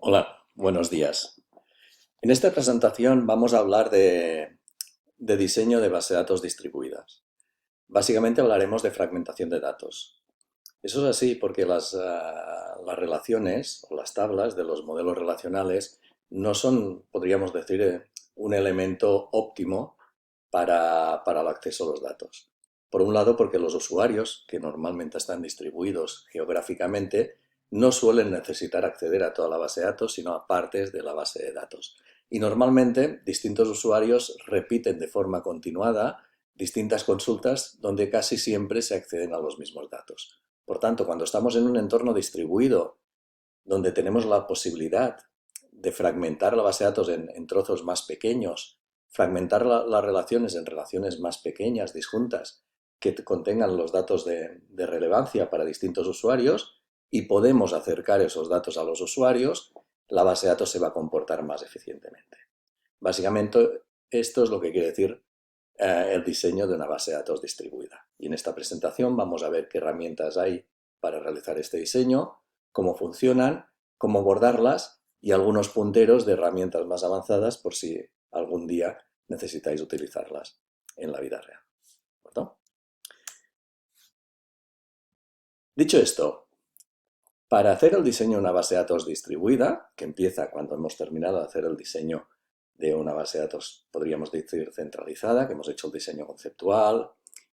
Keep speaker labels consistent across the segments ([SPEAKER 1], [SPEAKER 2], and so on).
[SPEAKER 1] Hola, buenos días. En esta presentación vamos a hablar de diseño de bases de datos distribuidas. Básicamente hablaremos de fragmentación de datos. Eso es así porque las relaciones o las tablas de los modelos relacionales no son, podríamos decir, un elemento óptimo para el acceso a los datos. Por un lado, porque los usuarios, que normalmente están distribuidos geográficamente, no suelen necesitar acceder a toda la base de datos, sino a partes de la base de datos. Y normalmente distintos usuarios repiten de forma continuada distintas consultas donde casi siempre se acceden a los mismos datos. Por tanto, cuando estamos en un entorno distribuido donde tenemos la posibilidad de fragmentar la base de datos en trozos más pequeños, fragmentar las relaciones en relaciones más pequeñas, disjuntas, que contengan los datos de relevancia para distintos usuarios y podemos acercar esos datos a los usuarios, la base de datos se va a comportar más eficientemente. Básicamente, esto es lo que quiere decir el diseño de una base de datos distribuida. Y en esta presentación vamos a ver qué herramientas hay para realizar este diseño, cómo funcionan, cómo abordarlas y algunos punteros de herramientas más avanzadas por si algún día necesitáis utilizarlas en la vida real. ¿De acuerdo? Dicho esto, para hacer el diseño de una base de datos distribuida, que empieza cuando hemos terminado de hacer el diseño de una base de datos, podríamos decir, centralizada, que hemos hecho el diseño conceptual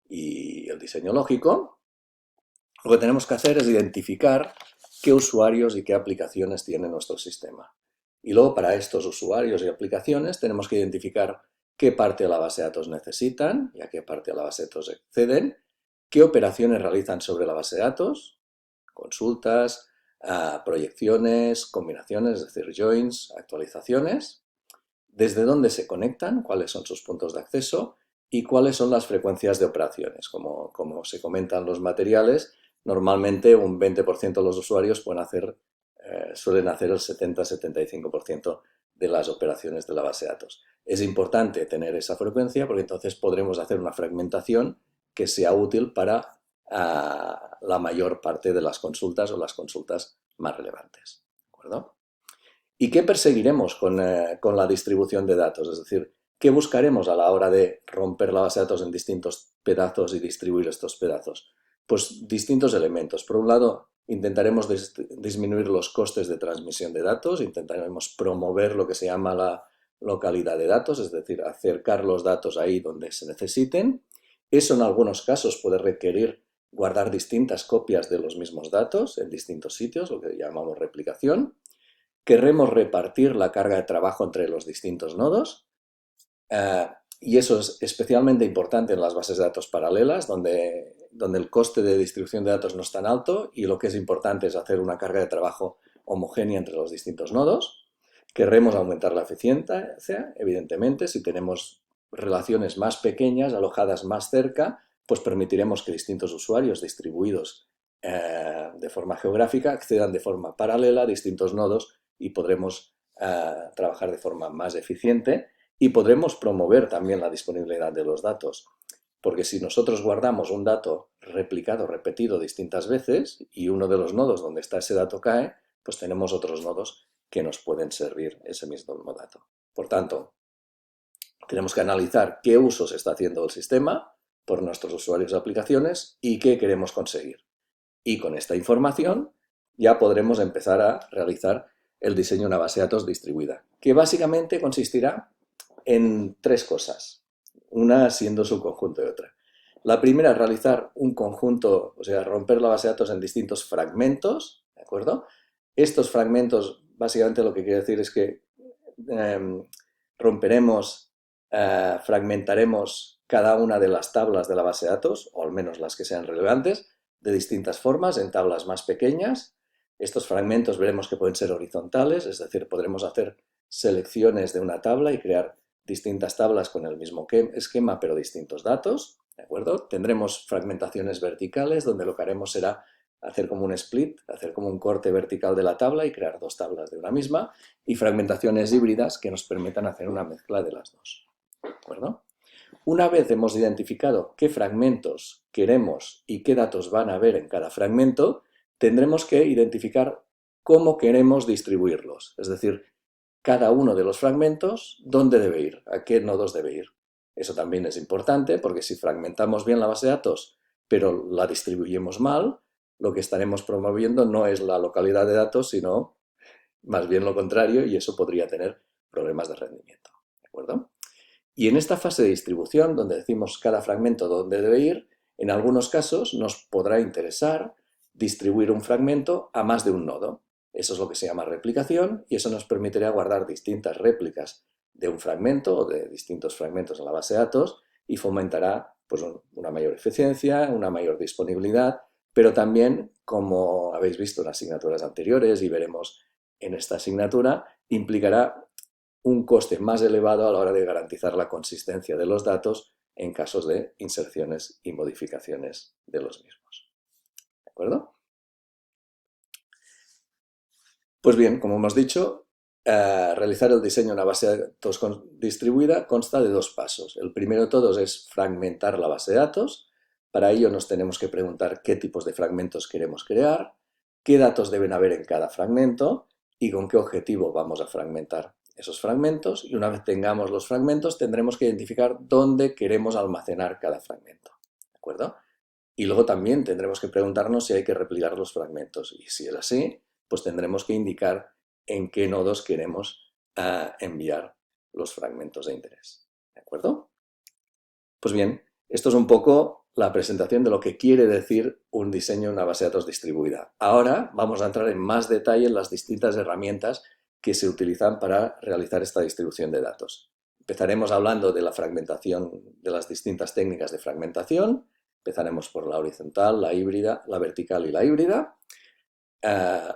[SPEAKER 1] y el diseño lógico, lo que tenemos que hacer es identificar qué usuarios y qué aplicaciones tiene nuestro sistema. Y luego para estos usuarios y aplicaciones tenemos que identificar qué parte de la base de datos necesitan y a qué parte de la base de datos acceden, qué operaciones realizan sobre la base de datos, consultas, proyecciones, combinaciones, es decir, joins, actualizaciones, desde dónde se conectan, cuáles son sus puntos de acceso y cuáles son las frecuencias de operaciones. Como se comentan los materiales, normalmente un 20% de los usuarios suelen hacer el 70-75% de las operaciones de la base de datos. Es importante tener esa frecuencia porque entonces podremos hacer una fragmentación que sea útil para la mayor parte de las consultas o las consultas más relevantes. ¿De acuerdo? ¿Y qué perseguiremos con la distribución de datos? Es decir, ¿qué buscaremos a la hora de romper la base de datos en distintos pedazos y distribuir estos pedazos? Pues distintos elementos. Por un lado, intentaremos disminuir los costes de transmisión de datos, intentaremos promover lo que se llama la localidad de datos, es decir, acercar los datos ahí donde se necesiten. Eso en algunos casos puede requerir guardar distintas copias de los mismos datos en distintos sitios, lo que llamamos replicación. Querremos repartir la carga de trabajo entre los distintos nodos y eso es especialmente importante en las bases de datos paralelas, donde el coste de distribución de datos no es tan alto y lo que es importante es hacer una carga de trabajo homogénea entre los distintos nodos. Querremos aumentar la eficiencia, evidentemente, si tenemos relaciones más pequeñas, alojadas más cerca, pues permitiremos que distintos usuarios distribuidos de forma geográfica accedan de forma paralela a distintos nodos y podremos trabajar de forma más eficiente y podremos promover también la disponibilidad de los datos. Porque si nosotros guardamos un dato replicado, repetido distintas veces y uno de los nodos donde está ese dato cae, pues tenemos otros nodos que nos pueden servir ese mismo dato. Por tanto, tenemos que analizar qué uso se está haciendo del sistema por nuestros usuarios y aplicaciones y qué queremos conseguir. Y con esta información ya podremos empezar a realizar el diseño de una base de datos distribuida, que básicamente consistirá en tres cosas, una siendo su conjunto de otra. La primera es realizar un conjunto, o sea, romper la base de datos en distintos fragmentos, ¿de acuerdo? Estos fragmentos, básicamente lo que quiere decir es que romperemos, fragmentaremos cada una de las tablas de la base de datos, o al menos las que sean relevantes, de distintas formas, en tablas más pequeñas. Estos fragmentos veremos que pueden ser horizontales, es decir, podremos hacer selecciones de una tabla y crear distintas tablas con el mismo esquema, pero distintos datos, ¿de acuerdo? Tendremos fragmentaciones verticales, donde lo que haremos será hacer como un split, hacer como un corte vertical de la tabla y crear dos tablas de una misma, y fragmentaciones híbridas que nos permitan hacer una mezcla de las dos, ¿de acuerdo? Una vez hemos identificado qué fragmentos queremos y qué datos van a haber en cada fragmento, tendremos que identificar cómo queremos distribuirlos. Es decir, cada uno de los fragmentos, ¿dónde debe ir? ¿A qué nodos debe ir? Eso también es importante porque si fragmentamos bien la base de datos, pero la distribuimos mal, lo que estaremos promoviendo no es la localidad de datos, sino más bien lo contrario, y eso podría tener problemas de rendimiento. ¿De acuerdo? Y en esta fase de distribución, donde decimos cada fragmento dónde debe ir, en algunos casos nos podrá interesar distribuir un fragmento a más de un nodo. Eso es lo que se llama replicación y eso nos permitirá guardar distintas réplicas de un fragmento o de distintos fragmentos en la base de datos y fomentará pues, una mayor eficiencia, una mayor disponibilidad, pero también, como habéis visto en asignaturas anteriores y veremos en esta asignatura, implicará un coste más elevado a la hora de garantizar la consistencia de los datos en casos de inserciones y modificaciones de los mismos. ¿De acuerdo? Pues bien, como hemos dicho, realizar el diseño de una base de datos distribuida consta de dos pasos. El primero de todos es fragmentar la base de datos. Para ello nos tenemos que preguntar qué tipos de fragmentos queremos crear, qué datos deben haber en cada fragmento y con qué objetivo vamos a fragmentar esos fragmentos. Y una vez tengamos los fragmentos, tendremos que identificar dónde queremos almacenar cada fragmento. ¿De acuerdo? Y luego también tendremos que preguntarnos si hay que replicar los fragmentos. Y si es así, pues tendremos que indicar en qué nodos queremos enviar los fragmentos de interés. ¿De acuerdo? Pues bien, esto es un poco la presentación de lo que quiere decir un diseño de una base de datos distribuida. Ahora vamos a entrar en más detalle en las distintas herramientas que se utilizan para realizar esta distribución de datos. Empezaremos hablando de la fragmentación, de las distintas técnicas de fragmentación. Empezaremos por la horizontal, la híbrida, la vertical y la híbrida.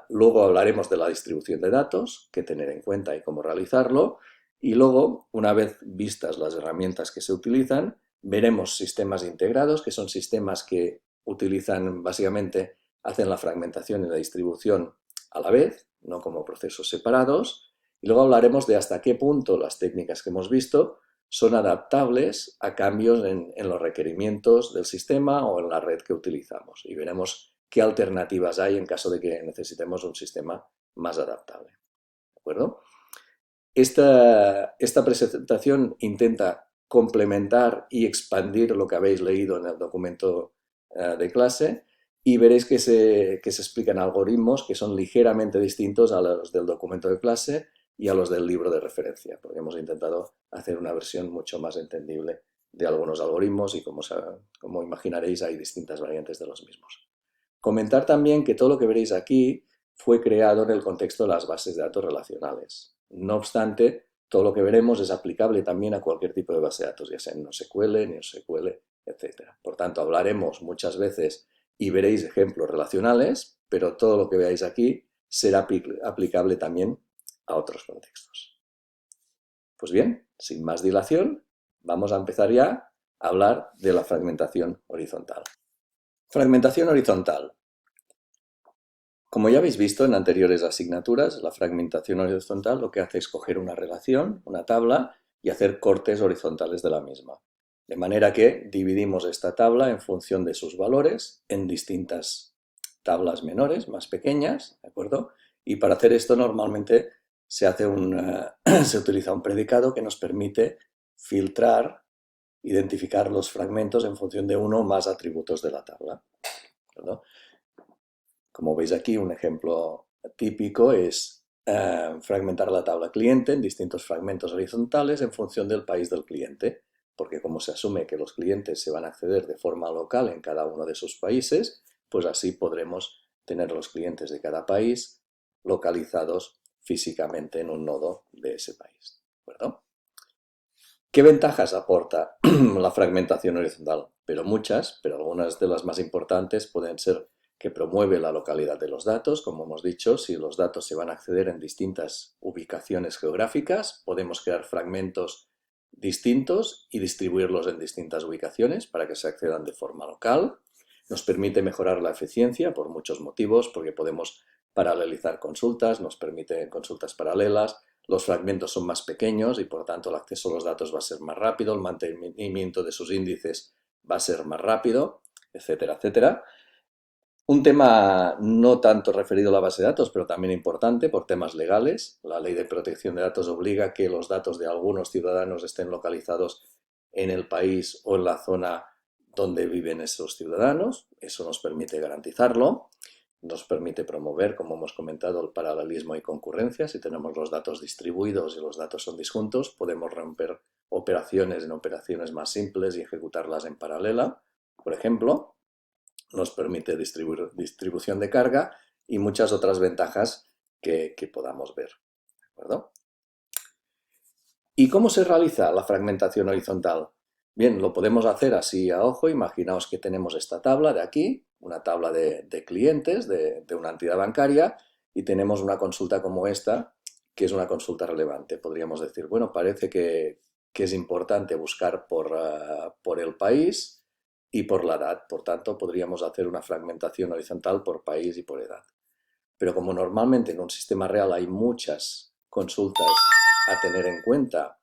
[SPEAKER 1] Luego hablaremos de la distribución de datos, qué tener en cuenta y cómo realizarlo. Y luego, una vez vistas las herramientas que se utilizan, veremos sistemas integrados, que son sistemas que utilizan básicamente, hacen la fragmentación y la distribución a la vez, no como procesos separados. Y luego hablaremos de hasta qué punto las técnicas que hemos visto son adaptables a cambios en los requerimientos del sistema o en la red que utilizamos. Y veremos qué alternativas hay en caso de que necesitemos un sistema más adaptable. ¿De acuerdo? Esta presentación intenta complementar y expandir lo que habéis leído en el documento de clase y veréis que se explican algoritmos que son ligeramente distintos a los del documento de clase y a los del libro de referencia, porque hemos intentado hacer una versión mucho más entendible de algunos algoritmos y como imaginaréis hay distintas variantes de los mismos. Comentar también que todo lo que veréis aquí fue creado en el contexto de las bases de datos relacionales. No obstante, todo lo que veremos es aplicable también a cualquier tipo de base de datos, ya sea en NoSQL, NeoSQL, etc. Por tanto, hablaremos muchas veces y veréis ejemplos relacionales, pero todo lo que veáis aquí será aplicable también a otros contextos. Pues bien, sin más dilación, vamos a empezar ya a hablar de la fragmentación horizontal. Fragmentación horizontal. Como ya habéis visto en anteriores asignaturas, la fragmentación horizontal lo que hace es coger una relación, una tabla, y hacer cortes horizontales de la misma. De manera que dividimos esta tabla en función de sus valores en distintas tablas menores, más pequeñas, ¿de acuerdo? Y para hacer esto normalmente se utiliza un predicado que nos permite filtrar, identificar los fragmentos en función de uno o más atributos de la tabla, ¿de acuerdo? Como veis aquí, un ejemplo típico es fragmentar la tabla cliente en distintos fragmentos horizontales en función del país del cliente, porque como se asume que los clientes se van a acceder de forma local en cada uno de sus países, pues así podremos tener los clientes de cada país localizados físicamente en un nodo de ese país. ¿De acuerdo? ¿Qué ventajas aporta la fragmentación horizontal? Muchas, pero algunas de las más importantes pueden ser que promueve la localidad de los datos. Como hemos dicho, si los datos se van a acceder en distintas ubicaciones geográficas, podemos crear fragmentos distintos y distribuirlos en distintas ubicaciones para que se accedan de forma local. Nos permite mejorar la eficiencia por muchos motivos, porque podemos paralelizar consultas, nos permite consultas paralelas, los fragmentos son más pequeños y por tanto el acceso a los datos va a ser más rápido, el mantenimiento de sus índices va a ser más rápido, etcétera, etcétera. Un tema no tanto referido a la base de datos, pero también importante por temas legales. La Ley de Protección de Datos obliga que los datos de algunos ciudadanos estén localizados en el país o en la zona donde viven esos ciudadanos. Eso nos permite garantizarlo. Nos permite promover, como hemos comentado, el paralelismo y concurrencia. Si tenemos los datos distribuidos y los datos son disjuntos, podemos romper operaciones en operaciones más simples y ejecutarlas en paralela. Por ejemplo, nos permite distribución de carga y muchas otras ventajas que podamos ver. ¿De acuerdo? ¿Y cómo se realiza la fragmentación horizontal? Bien, lo podemos hacer así a ojo. Imaginaos que tenemos esta tabla de aquí, una tabla de clientes de una entidad bancaria, y tenemos una consulta como esta, que es una consulta relevante. Podríamos decir, bueno, parece que es importante buscar por el país y por la edad. Por tanto, podríamos hacer una fragmentación horizontal por país y por edad. Pero como normalmente en un sistema real hay muchas consultas a tener en cuenta,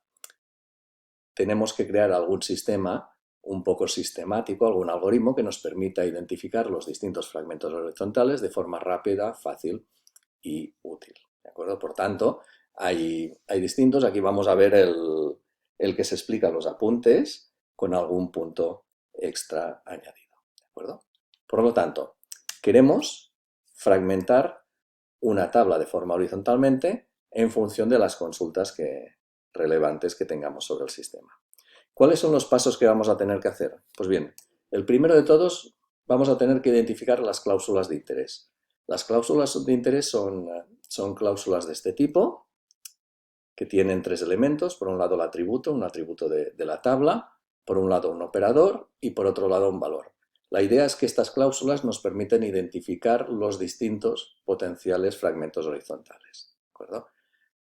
[SPEAKER 1] tenemos que crear algún sistema un poco sistemático, algún algoritmo que nos permita identificar los distintos fragmentos horizontales de forma rápida, fácil y útil. ¿De acuerdo? Por tanto, hay distintos. Aquí vamos a ver el que se explica los apuntes con algún punto extra añadido. ¿De acuerdo? Por lo tanto, queremos fragmentar una tabla de forma horizontalmente en función de las consultas relevantes que tengamos sobre el sistema. ¿Cuáles son los pasos que vamos a tener que hacer? Pues bien, el primero de todos, vamos a tener que identificar las cláusulas de interés. Las cláusulas de interés son cláusulas de este tipo, que tienen tres elementos. Por un lado, el atributo, un atributo de la tabla. Por un lado, un operador y por otro lado, un valor. La idea es que estas cláusulas nos permiten identificar los distintos potenciales fragmentos horizontales. ¿De acuerdo?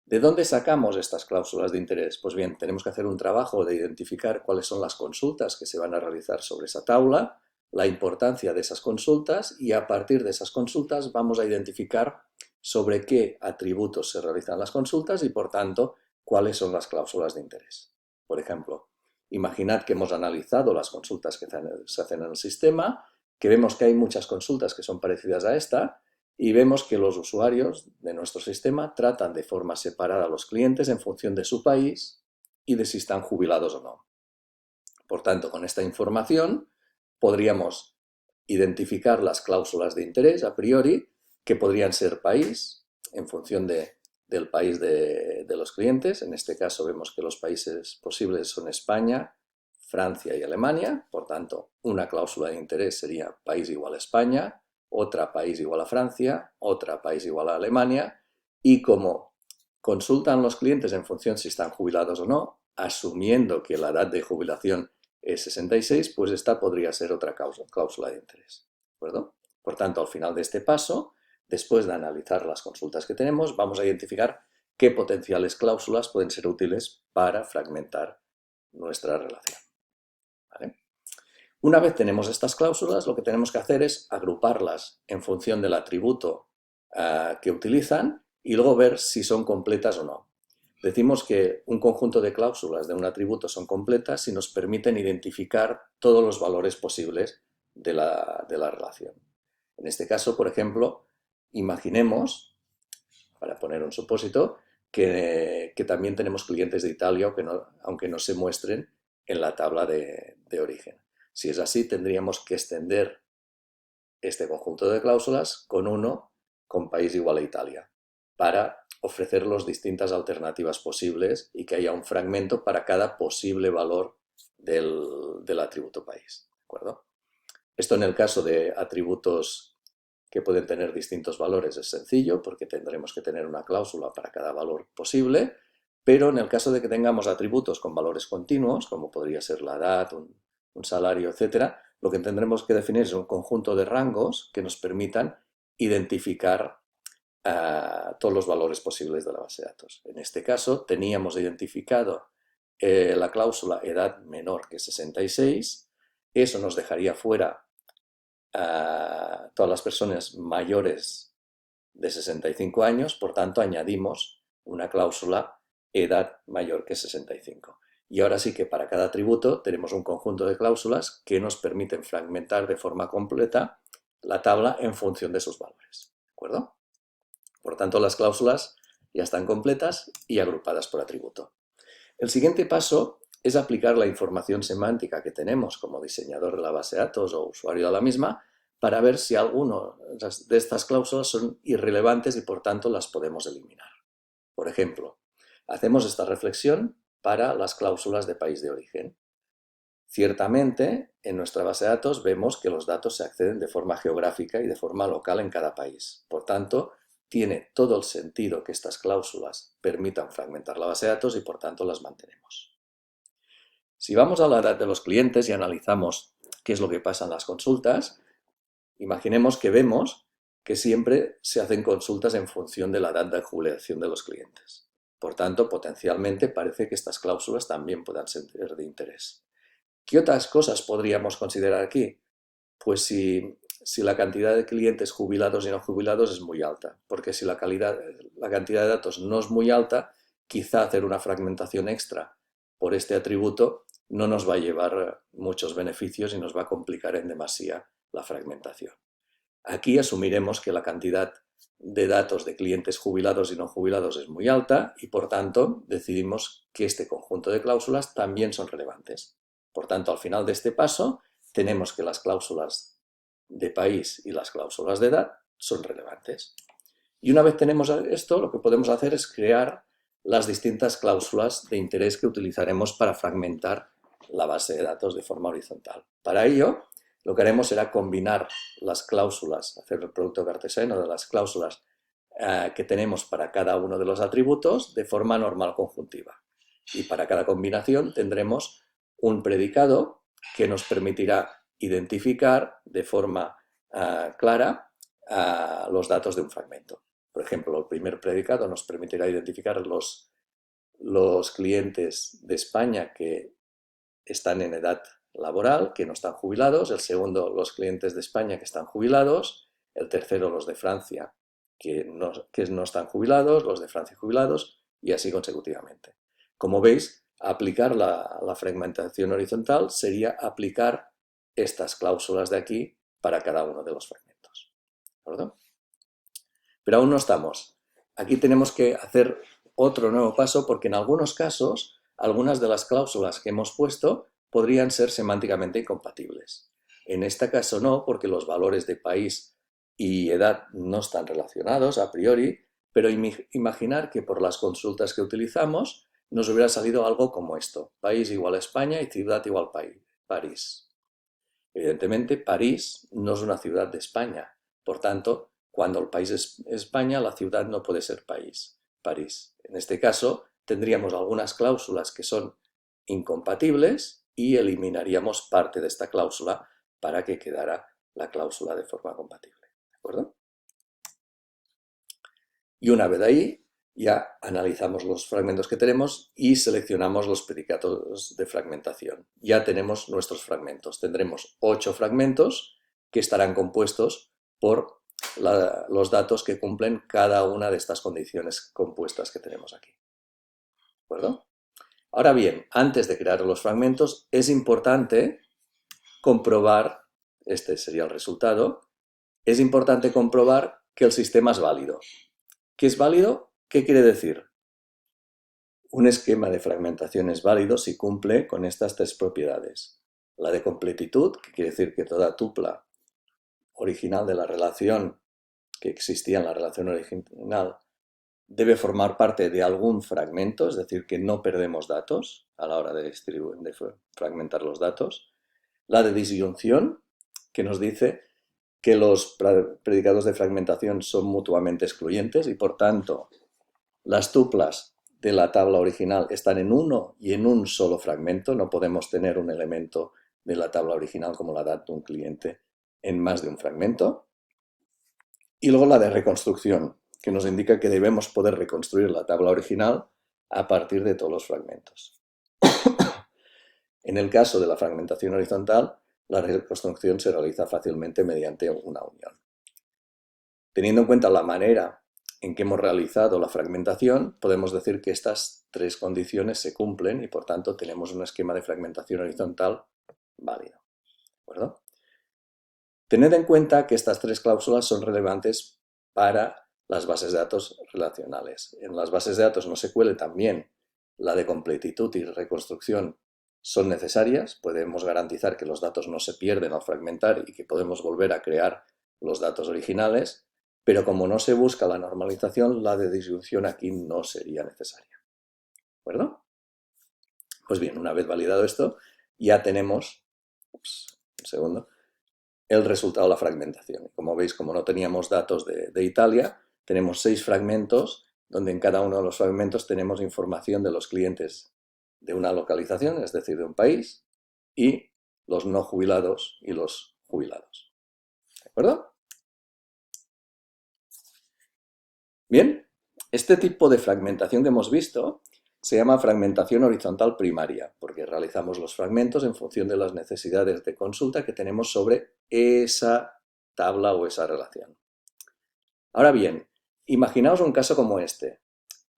[SPEAKER 1] ¿De dónde sacamos estas cláusulas de interés? Pues bien, tenemos que hacer un trabajo de identificar cuáles son las consultas que se van a realizar sobre esa tabla, la importancia de esas consultas, y a partir de esas consultas vamos a identificar sobre qué atributos se realizan las consultas y, por tanto, cuáles son las cláusulas de interés. Por ejemplo, imaginad que hemos analizado las consultas que se hacen en el sistema, que vemos que hay muchas consultas que son parecidas a esta, y vemos que los usuarios de nuestro sistema tratan de forma separada a los clientes en función de su país y de si están jubilados o no. Por tanto, con esta información podríamos identificar las cláusulas de interés a priori, que podrían ser país, en función del país de los clientes. En este caso vemos que los países posibles son España, Francia y Alemania. Por tanto, una cláusula de interés sería país igual a España, otra país igual a Francia, otra país igual a Alemania, y como consultan los clientes en función si están jubilados o no, asumiendo que la edad de jubilación es 66, pues esta podría ser otra cláusula de interés. ¿De acuerdo? Por tanto, al final de este paso, después de analizar las consultas que tenemos, vamos a identificar qué potenciales cláusulas pueden ser útiles para fragmentar nuestra relación. ¿Vale? Una vez tenemos estas cláusulas, lo que tenemos que hacer es agruparlas en función del atributo que utilizan y luego ver si son completas o no. Decimos que un conjunto de cláusulas de un atributo son completas si nos permiten identificar todos los valores posibles de la relación. En este caso, por ejemplo, imaginemos, para poner un supósito, que también tenemos clientes de Italia, aunque no se muestren en la tabla de origen. Si es así, tendríamos que extender este conjunto de cláusulas con uno con país igual a Italia, para ofrecer las distintas alternativas posibles y que haya un fragmento para cada posible valor del atributo país. ¿De acuerdo? Esto en el caso de atributos que pueden tener distintos valores es sencillo, porque tendremos que tener una cláusula para cada valor posible, pero en el caso de que tengamos atributos con valores continuos, como podría ser la edad, un salario, etc., lo que tendremos que definir es un conjunto de rangos que nos permitan identificar todos los valores posibles de la base de datos. En este caso, teníamos identificado la cláusula edad menor que 66. Eso nos dejaría fuera a todas las personas mayores de 65 años, por tanto añadimos una cláusula edad mayor que 65. Y ahora sí que para cada atributo tenemos un conjunto de cláusulas que nos permiten fragmentar de forma completa la tabla en función de sus valores. ¿De acuerdo? Por tanto, las cláusulas ya están completas y agrupadas por atributo. El siguiente paso es aplicar la información semántica que tenemos como diseñador de la base de datos o usuario de la misma para ver si alguna de estas cláusulas son irrelevantes y por tanto las podemos eliminar. Por ejemplo, hacemos esta reflexión para las cláusulas de país de origen. Ciertamente, en nuestra base de datos vemos que los datos se acceden de forma geográfica y de forma local en cada país. Por tanto, tiene todo el sentido que estas cláusulas permitan fragmentar la base de datos y por tanto las mantenemos. Si vamos a la edad de los clientes y analizamos qué es lo que pasa en las consultas, imaginemos que vemos que siempre se hacen consultas en función de la edad de jubilación de los clientes. Por tanto, potencialmente parece que estas cláusulas también puedan ser de interés. ¿Qué otras cosas podríamos considerar aquí? Pues si la cantidad de clientes jubilados y no jubilados es muy alta, porque si la cantidad de datos no es muy alta, quizá hacer una fragmentación extra por este atributo no nos va a llevar muchos beneficios y nos va a complicar en demasía la fragmentación. Aquí asumiremos que la cantidad de datos de clientes jubilados y no jubilados es muy alta y por tanto decidimos que este conjunto de cláusulas también son relevantes. Por tanto, al final de este paso tenemos que las cláusulas de país y las cláusulas de edad son relevantes. Y una vez tenemos esto, lo que podemos hacer es crear las distintas cláusulas de interés que utilizaremos para fragmentar la base de datos de forma horizontal. Para ello, lo que haremos será combinar las cláusulas, hacer el producto cartesiano de las cláusulas que tenemos para cada uno de los atributos de forma normal conjuntiva. Y para cada combinación tendremos un predicado que nos permitirá identificar de forma clara los datos de un fragmento. Por ejemplo, el primer predicado nos permitirá identificar los clientes de España que están en edad laboral, que no están jubilados. El segundo, los clientes de España que están jubilados. El tercero, los de Francia que no están jubilados, los de Francia jubilados y así consecutivamente. Como veis, aplicar la fragmentación horizontal sería aplicar estas cláusulas de aquí para cada uno de los fragmentos. ¿De acuerdo? Pero aún no estamos. Aquí tenemos que hacer otro nuevo paso porque en algunos casos, algunas de las cláusulas que hemos puesto podrían ser semánticamente incompatibles. En este caso no, porque los valores de país y edad no están relacionados a priori, pero imaginar que por las consultas que utilizamos nos hubiera salido algo como esto: país igual a España y ciudad igual París. Evidentemente, París no es una ciudad de España. Por tanto, cuando el país es España, la ciudad no puede ser París. En este caso, tendríamos algunas cláusulas que son incompatibles y eliminaríamos parte de esta cláusula para que quedara la cláusula de forma compatible. ¿De acuerdo? Y una vez ahí, ya analizamos los fragmentos que tenemos y seleccionamos los predicados de fragmentación. Ya tenemos nuestros fragmentos. Tendremos 8 fragmentos que estarán compuestos por los datos que cumplen cada una de estas condiciones compuestas que tenemos aquí. ¿De acuerdo? Ahora bien, antes de crear los fragmentos, es importante comprobar, este sería el resultado, es importante comprobar que el sistema es válido. ¿Qué es válido? ¿Qué quiere decir? Un esquema de fragmentación es válido si cumple con estas 3 propiedades. La de completitud, que quiere decir que toda tupla original de la relación que existía en la relación original debe formar parte de algún fragmento, es decir, que no perdemos datos a la hora de fragmentar los datos. La de disyunción, que nos dice que los predicados de fragmentación son mutuamente excluyentes y por tanto las tuplas de la tabla original están en uno y en un solo fragmento. No podemos tener un elemento de la tabla original como la edad de un cliente en más de un fragmento. Y luego la de reconstrucción, que nos indica que debemos poder reconstruir la tabla original a partir de todos los fragmentos. En el caso de la fragmentación horizontal, la reconstrucción se realiza fácilmente mediante una unión. Teniendo en cuenta la manera en que hemos realizado la fragmentación, podemos decir que estas 3 condiciones se cumplen y por tanto tenemos un esquema de fragmentación horizontal válido. ¿De acuerdo? Tened en cuenta que estas tres cláusulas son relevantes para las bases de datos relacionales. En las bases de datos NoSQL también la de completitud y reconstrucción son necesarias. Podemos garantizar que los datos no se pierden al fragmentar y que podemos volver a crear los datos originales, pero como no se busca la normalización, la de disyunción aquí no sería necesaria. ¿De acuerdo? Pues bien, una vez validado esto, ya tenemos, un segundo, el resultado de la fragmentación. Como veis, como no teníamos datos de Italia, tenemos 6 fragmentos, donde en cada uno de los fragmentos tenemos información de los clientes de una localización, es decir, de un país, y los no jubilados y los jubilados. ¿De acuerdo? Bien, este tipo de fragmentación que hemos visto se llama fragmentación horizontal primaria, porque realizamos los fragmentos en función de las necesidades de consulta que tenemos sobre esa tabla o esa relación. Ahora bien, imaginaos un caso como este.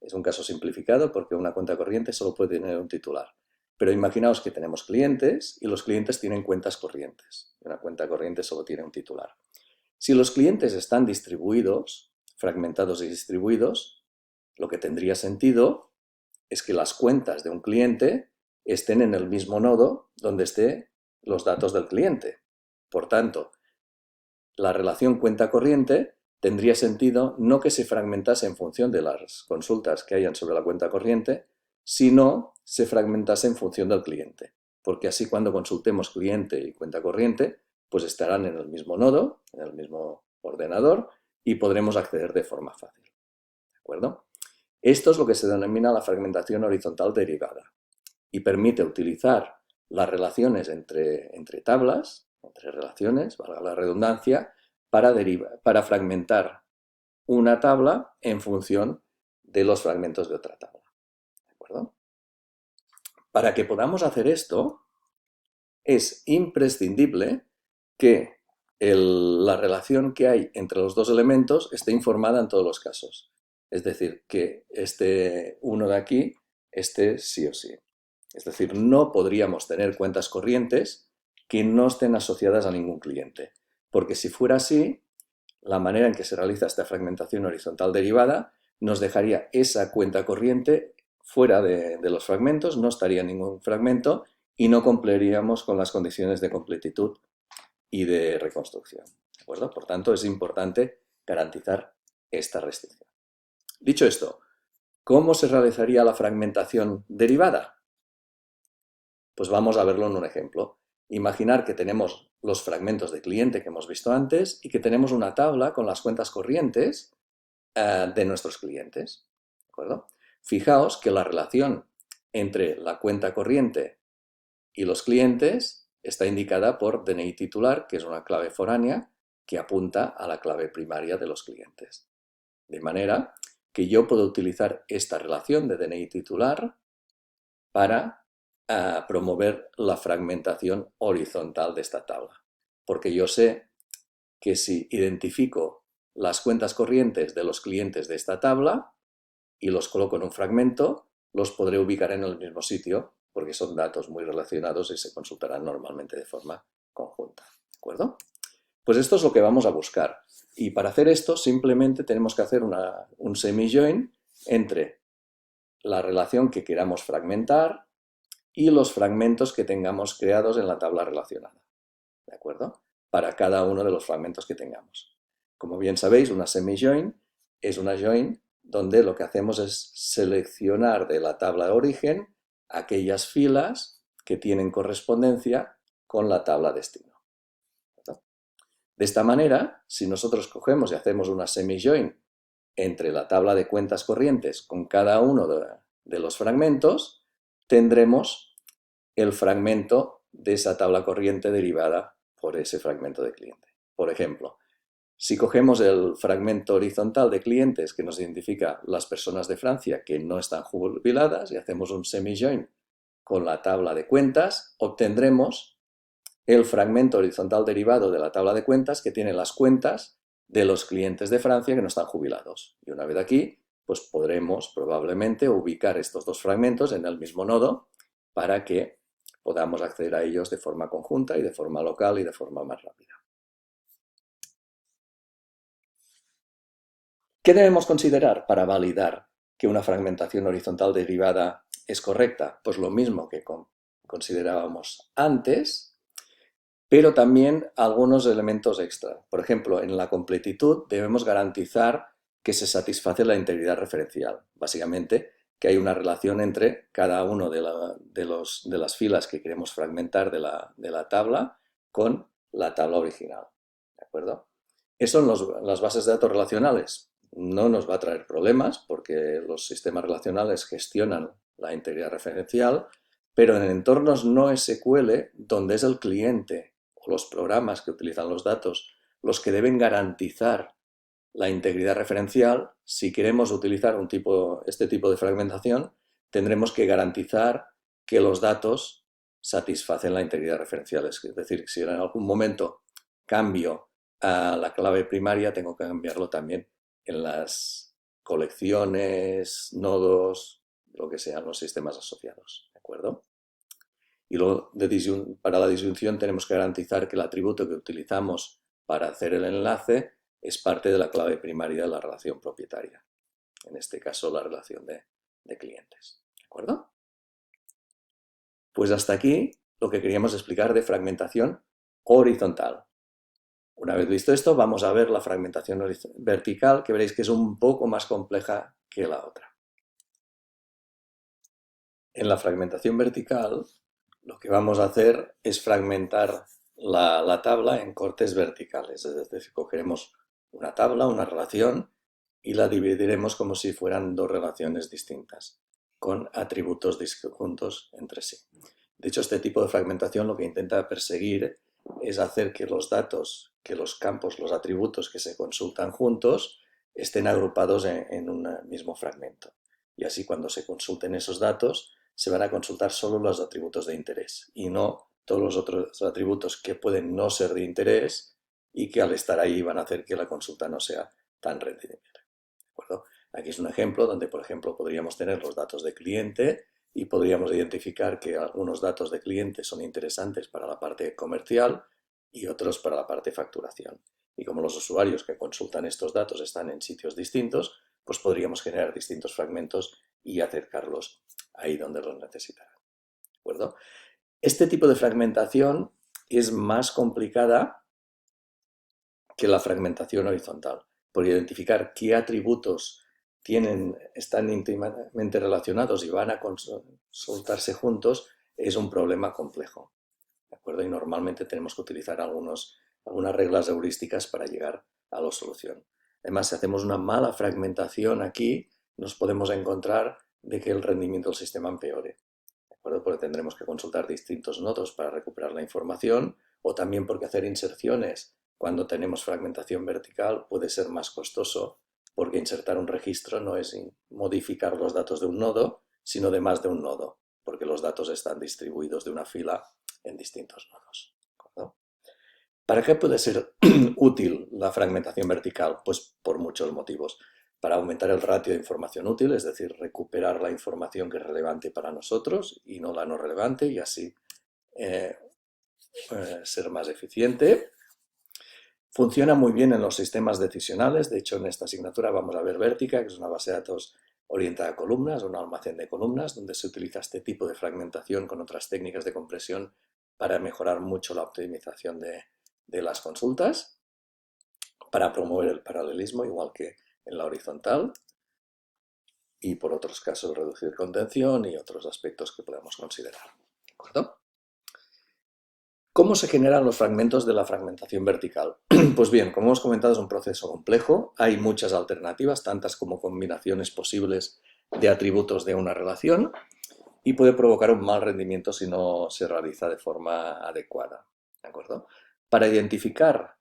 [SPEAKER 1] Es un caso simplificado porque una cuenta corriente solo puede tener un titular. Pero imaginaos que tenemos clientes y los clientes tienen cuentas corrientes. Una cuenta corriente solo tiene un titular. Si los clientes están distribuidos, fragmentados y distribuidos, lo que tendría sentido es que las cuentas de un cliente estén en el mismo nodo donde estén los datos del cliente. Por tanto, la relación cuenta corriente tendría sentido no que se fragmentase en función de las consultas que hayan sobre la cuenta corriente, sino se fragmentase en función del cliente. Porque así cuando consultemos cliente y cuenta corriente, pues estarán en el mismo nodo, en el mismo ordenador, y podremos acceder de forma fácil. ¿De acuerdo? Esto es lo que se denomina la fragmentación horizontal derivada y permite utilizar las relaciones entre tablas, entre relaciones, valga la redundancia, para fragmentar una tabla en función de los fragmentos de otra tabla. ¿De acuerdo? Para que podamos hacer esto, es imprescindible que la relación que hay entre los dos elementos esté informada en todos los casos. Es decir, que este uno de aquí esté sí o sí. Es decir, no podríamos tener cuentas corrientes que no estén asociadas a ningún cliente. Porque si fuera así, la manera en que se realiza esta fragmentación horizontal derivada nos dejaría esa cuenta corriente fuera de los fragmentos, no estaría ningún fragmento y no cumpliríamos con las condiciones de completitud y de reconstrucción. ¿De acuerdo? Por tanto, es importante garantizar esta restricción. Dicho esto, ¿cómo se realizaría la fragmentación derivada? Pues vamos a verlo en un ejemplo. Imaginar que tenemos los fragmentos de cliente que hemos visto antes y que tenemos una tabla con las cuentas corrientes de nuestros clientes. ¿De acuerdo? Fijaos que la relación entre la cuenta corriente y los clientes está indicada por DNI titular, que es una clave foránea que apunta a la clave primaria de los clientes. De manera que yo puedo utilizar esta relación de DNI titular para promover la fragmentación horizontal de esta tabla. Porque yo sé que si identifico las cuentas corrientes de los clientes de esta tabla y los coloco en un fragmento, los podré ubicar en el mismo sitio porque son datos muy relacionados y se consultarán normalmente de forma conjunta. ¿De acuerdo? Pues esto es lo que vamos a buscar. Y para hacer esto simplemente tenemos que hacer un semi-join entre la relación que queramos fragmentar y los fragmentos que tengamos creados en la tabla relacionada. ¿De acuerdo? Para cada uno de los fragmentos que tengamos. Como bien sabéis, una semi-join es una join donde lo que hacemos es seleccionar de la tabla de origen aquellas filas que tienen correspondencia con la tabla destino. ¿Verdad? De esta manera, si nosotros cogemos y hacemos una semi-join entre la tabla de cuentas corrientes con cada uno de los fragmentos, tendremos el fragmento de esa tabla corriente derivada por ese fragmento de cliente. Por ejemplo, si cogemos el fragmento horizontal de clientes que nos identifica las personas de Francia que no están jubiladas y hacemos un semi-join con la tabla de cuentas, obtendremos el fragmento horizontal derivado de la tabla de cuentas que tiene las cuentas de los clientes de Francia que no están jubilados. Y una vez aquí, pues podremos probablemente ubicar estos dos fragmentos en el mismo nodo para que podamos acceder a ellos de forma conjunta y de forma local y de forma más rápida. ¿Qué debemos considerar para validar que una fragmentación horizontal derivada es correcta? Pues lo mismo que considerábamos antes, pero también algunos elementos extra. Por ejemplo, en la completitud debemos garantizar que se satisface la integridad referencial. Básicamente, que hay una relación entre cada uno de las filas que queremos fragmentar de la tabla con la tabla original. ¿De acuerdo? ¿Eso en las bases de datos relacionales? No nos va a traer problemas porque los sistemas relacionales gestionan la integridad referencial, pero en entornos no SQL, donde es el cliente o los programas que utilizan los datos los que deben garantizar la integridad referencial, si queremos utilizar este tipo de fragmentación, tendremos que garantizar que los datos satisfacen la integridad referencial. Es decir, si en algún momento cambio a la clave primaria, tengo que cambiarlo también en las colecciones, nodos, lo que sean los sistemas asociados. ¿De acuerdo? Y luego, para la disyunción, tenemos que garantizar que el atributo que utilizamos para hacer el enlace es parte de la clave primaria de la relación propietaria. En este caso, la relación de clientes. ¿De acuerdo? Pues hasta aquí lo que queríamos explicar de fragmentación horizontal. Una vez visto esto, vamos a ver la fragmentación vertical, que veréis que es un poco más compleja que la otra. En la fragmentación vertical, lo que vamos a hacer es fragmentar la tabla en cortes verticales. Es decir, cogeremos una tabla, una relación, y la dividiremos como si fueran dos relaciones distintas, con atributos disjuntos entre sí. De hecho, este tipo de fragmentación lo que intenta perseguir es hacer que los datos, que los campos, los atributos que se consultan juntos estén agrupados en un mismo fragmento. Y así cuando se consulten esos datos, se van a consultar solo los atributos de interés y no todos los otros atributos que pueden no ser de interés y que al estar ahí van a hacer que la consulta no sea tan rendida. ¿De acuerdo? Aquí es un ejemplo donde, por ejemplo, podríamos tener los datos de cliente y podríamos identificar que algunos datos de cliente son interesantes para la parte comercial y otros para la parte facturación. Y como los usuarios que consultan estos datos están en sitios distintos, pues podríamos generar distintos fragmentos y acercarlos ahí donde los necesitarán. ¿De acuerdo? Este tipo de fragmentación es más complicada que la fragmentación horizontal, por identificar qué atributos están íntimamente relacionados y van a consultarse juntos es un problema complejo. ¿De acuerdo? Y normalmente tenemos que utilizar algunas reglas heurísticas para llegar a la solución. Además, si hacemos una mala fragmentación aquí, nos podemos encontrar de que el rendimiento del sistema empeore. ¿De acuerdo? Porque tendremos que consultar distintos nodos para recuperar la información o también porque hacer inserciones cuando tenemos fragmentación vertical puede ser más costoso porque insertar un registro no es modificar los datos de un nodo, sino de más de un nodo, porque los datos están distribuidos de una fila en distintos nodos. ¿De acuerdo? ¿Para qué puede ser útil la fragmentación vertical? Pues por muchos motivos. Para aumentar el ratio de información útil, es decir, recuperar la información que es relevante para nosotros y no la no relevante y así ser más eficiente. Funciona muy bien en los sistemas decisionales. De hecho, en esta asignatura vamos a ver Vertica, que es una base de datos orientada a columnas, un almacén de columnas, donde se utiliza este tipo de fragmentación con otras técnicas de compresión para mejorar mucho la optimización de las consultas, para promover el paralelismo, igual que en la horizontal, y por otros casos reducir contención y otros aspectos que podemos considerar. ¿De acuerdo? ¿Cómo se generan los fragmentos de la fragmentación vertical? Pues bien, como hemos comentado, es un proceso complejo. Hay muchas alternativas, tantas como combinaciones posibles de atributos de una relación y puede provocar un mal rendimiento si no se realiza de forma adecuada. ¿De acuerdo? Para identificar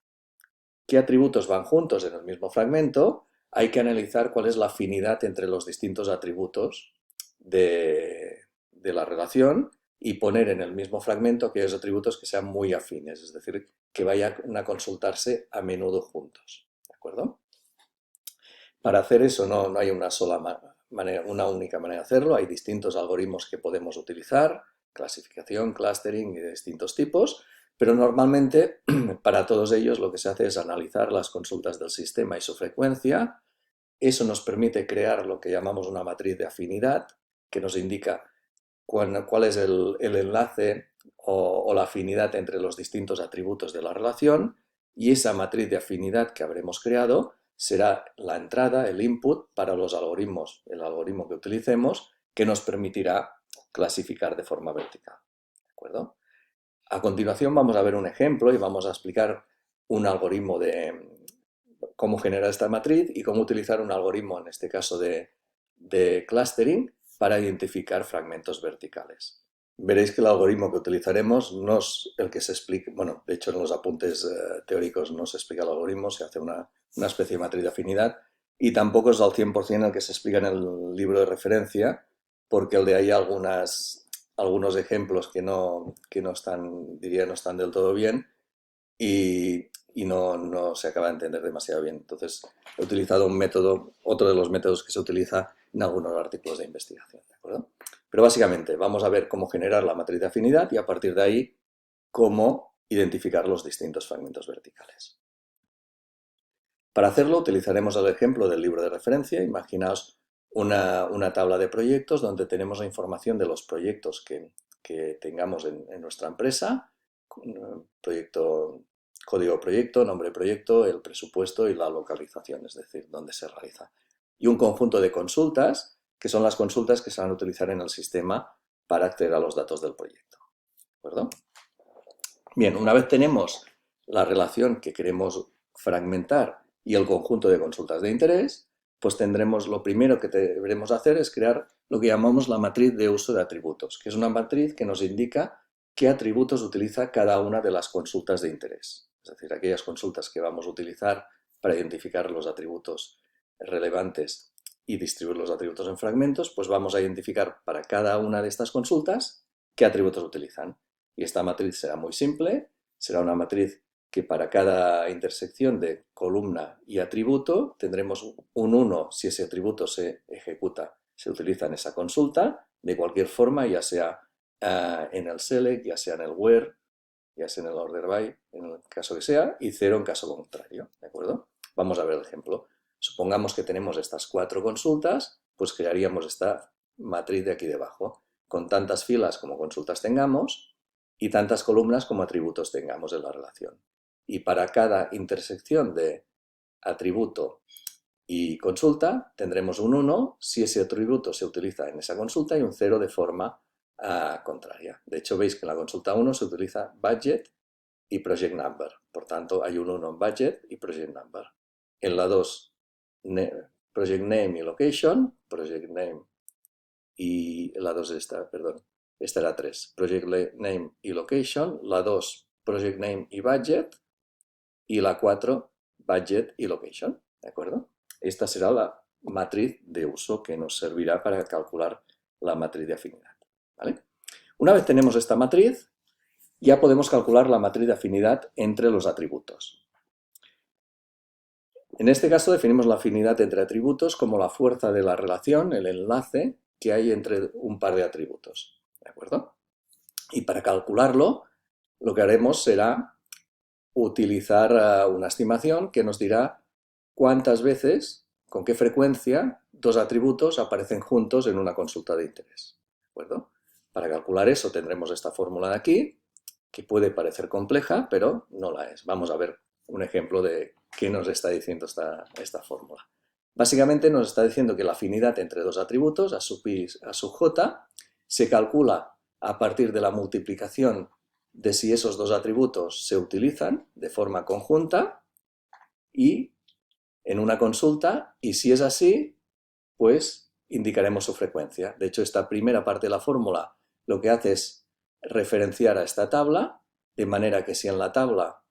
[SPEAKER 1] qué atributos van juntos en el mismo fragmento, hay que analizar cuál es la afinidad entre los distintos atributos de la relación y poner en el mismo fragmento aquellos atributos que sean muy afines, es decir, que vayan a consultarse a menudo juntos. ¿De acuerdo? Para hacer eso no hay una única manera de hacerlo, hay distintos algoritmos que podemos utilizar, clasificación, clustering y de distintos tipos, pero normalmente para todos ellos lo que se hace es analizar las consultas del sistema y su frecuencia, Eso nos permite crear lo que llamamos una matriz de afinidad, que nos indica cuál es el enlace o la afinidad entre los distintos atributos de la relación, y esa matriz de afinidad que habremos creado será la entrada, el input para los algoritmos, el algoritmo que utilicemos, que nos permitirá clasificar de forma vertical. ¿De acuerdo? A continuación vamos a ver un ejemplo y vamos a explicar un algoritmo de cómo generar esta matriz y cómo utilizar un algoritmo, en este caso de clustering, para identificar fragmentos verticales. Veréis que el algoritmo que utilizaremos no es el que se explica, bueno, de hecho en los apuntes teóricos no se explica el algoritmo, se hace una especie de matriz de afinidad, y tampoco es al 100% el que se explica en el libro de referencia, porque el de ahí algunos ejemplos que no están, diría, no están del todo bien, y no se acaba de entender demasiado bien. Entonces he utilizado un método, otro de los métodos que se utiliza en algunos artículos de investigación, ¿de acuerdo? Pero básicamente vamos a ver cómo generar la matriz de afinidad y a partir de ahí cómo identificar los distintos fragmentos verticales. Para hacerlo utilizaremos el ejemplo del libro de referencia. Imaginaos una tabla de proyectos donde tenemos la información de los proyectos que tengamos en nuestra empresa, proyecto, código proyecto, nombre proyecto, el presupuesto y la localización, es decir, dónde se realiza. Y un conjunto de consultas, que son las consultas que se van a utilizar en el sistema para acceder a los datos del proyecto. ¿De acuerdo? Bien, una vez tenemos la relación que queremos fragmentar y el conjunto de consultas de interés, pues tendremos, lo primero que deberemos hacer es crear lo que llamamos la matriz de uso de atributos, que es una matriz que nos indica qué atributos utiliza cada una de las consultas de interés. Es decir, aquellas consultas que vamos a utilizar para identificar los atributos relevantes y distribuir los atributos en fragmentos, pues vamos a identificar para cada una de estas consultas qué atributos utilizan. Y esta matriz será muy simple, será una matriz que para cada intersección de columna y atributo tendremos un 1 si ese atributo se ejecuta, se utiliza en esa consulta, de cualquier forma, ya sea en el select, ya sea en el where, ya sea en el order by, en el caso que sea, y 0 en caso contrario, ¿de acuerdo? Vamos a ver el ejemplo. Supongamos que tenemos estas 4 consultas, pues crearíamos esta matriz de aquí debajo, con tantas filas como consultas tengamos y tantas columnas como atributos tengamos en la relación. Y para cada intersección de atributo y consulta tendremos un 1 si ese atributo se utiliza en esa consulta y un 0 de forma contraria. De hecho, veis que en la consulta 1 se utiliza budget y project number. Por tanto, hay un 1 en budget y project number. En la 2, project name y location, project name y la 2 esta, perdón, esta era 3, project name y location, la 2, project name y budget, y la 4, budget y location, ¿de acuerdo? Esta será la matriz de uso que nos servirá para calcular la matriz de afinidad, ¿vale? Una vez tenemos esta matriz, ya podemos calcular la matriz de afinidad entre los atributos. En este caso definimos la afinidad entre atributos como la fuerza de la relación, el enlace que hay entre un par de atributos, ¿de acuerdo? Y para calcularlo, lo que haremos será utilizar una estimación que nos dirá cuántas veces, con qué frecuencia, dos atributos aparecen juntos en una consulta de interés, ¿de acuerdo? Para calcular eso tendremos esta fórmula de aquí, que puede parecer compleja, pero no la es. Vamos a ver un ejemplo de qué nos está diciendo esta fórmula. Básicamente nos está diciendo que la afinidad entre dos atributos, a sub i, a sub j, se calcula a partir de la multiplicación de si esos dos atributos se utilizan de forma conjunta y en una consulta, y si es así, pues indicaremos su frecuencia. De hecho, esta primera parte de la fórmula lo que hace es referenciar a esta tabla, de manera que si en la tabla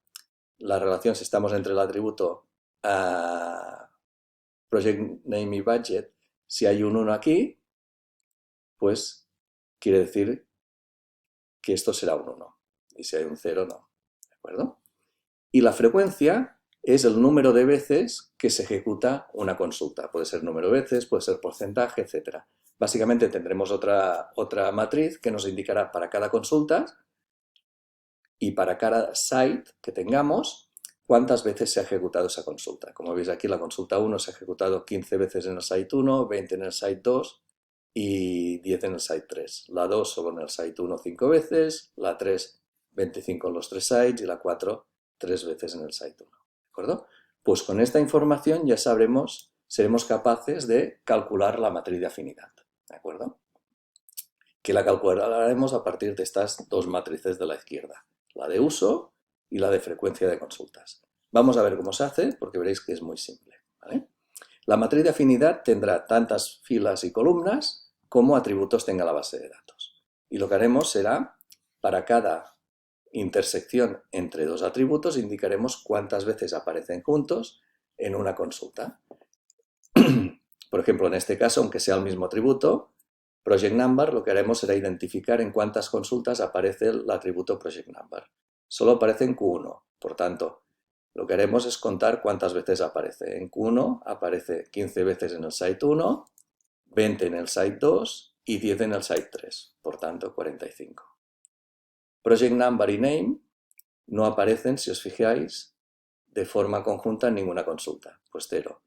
[SPEAKER 1] la relación, si estamos entre el atributo project name y budget, si hay un 1 aquí, pues quiere decir que esto será un 1. Y si hay un 0, no. ¿De acuerdo? Y la frecuencia es el número de veces que se ejecuta una consulta. Puede ser número de veces, puede ser porcentaje, etc. Básicamente tendremos otra matriz que nos indicará para cada consulta y para cada site que tengamos cuántas veces se ha ejecutado esa consulta. Como veis aquí, la consulta 1 se ha ejecutado 15 veces en el site 1, 20 en el site 2 y 10 en el site 3. La 2 solo en el site 1 5 veces, la 3 25 en los 3 sites y la 4 3 veces en el site 1. ¿De acuerdo? Pues con esta información ya sabremos, seremos capaces de calcular la matriz de afinidad. ¿De acuerdo? Que la calcularemos a partir de estas dos matrices de la izquierda, la de uso y la de frecuencia de consultas. Vamos a ver cómo se hace, porque veréis que es muy simple. ¿Vale? La matriz de afinidad tendrá tantas filas y columnas como atributos tenga la base de datos. Y lo que haremos será, para cada intersección entre dos atributos, indicaremos cuántas veces aparecen juntos en una consulta. Por ejemplo, en este caso, aunque sea el mismo atributo, Project Number, lo que haremos será identificar en cuántas consultas aparece el atributo Project Number. Solo aparece en Q1, por tanto, lo que haremos es contar cuántas veces aparece. En Q1 aparece 15 veces en el site 1, 20 en el site 2 y 10 en el site 3, por tanto 45. Project Number y Name no aparecen, si os fijáis, de forma conjunta en ninguna consulta, pues 0.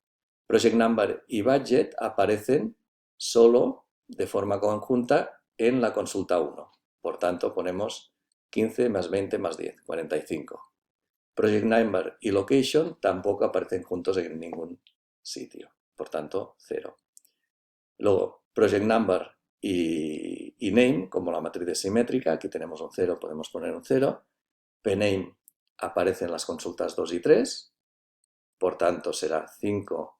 [SPEAKER 1] Project Number y Budget aparecen solo de forma conjunta en la consulta 1. Por tanto, ponemos 15 más 20 más 10, 45. Project Number y Location tampoco aparecen juntos en ningún sitio. Por tanto, 0. Luego, Project Number y Name, como la matriz es simétrica, aquí tenemos un 0, podemos poner un 0. Pname aparece en las consultas 2 y 3. Por tanto, será 5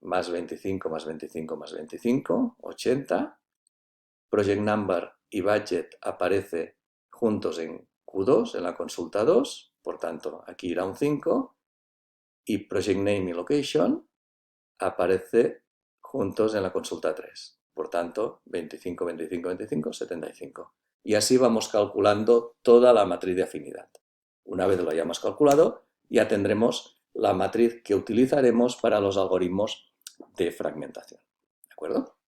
[SPEAKER 1] más 25 más 25 más 25, 80. Project Number y Budget aparece juntos en Q2, en la consulta 2, por tanto aquí irá un 5. Y Project Name y Location aparece juntos en la consulta 3, por tanto 25, 25, 25, 75. Y así vamos calculando toda la matriz de afinidad. Una vez lo hayamos calculado, ya tendremos la matriz que utilizaremos para los algoritmos de fragmentación. ¿De acuerdo?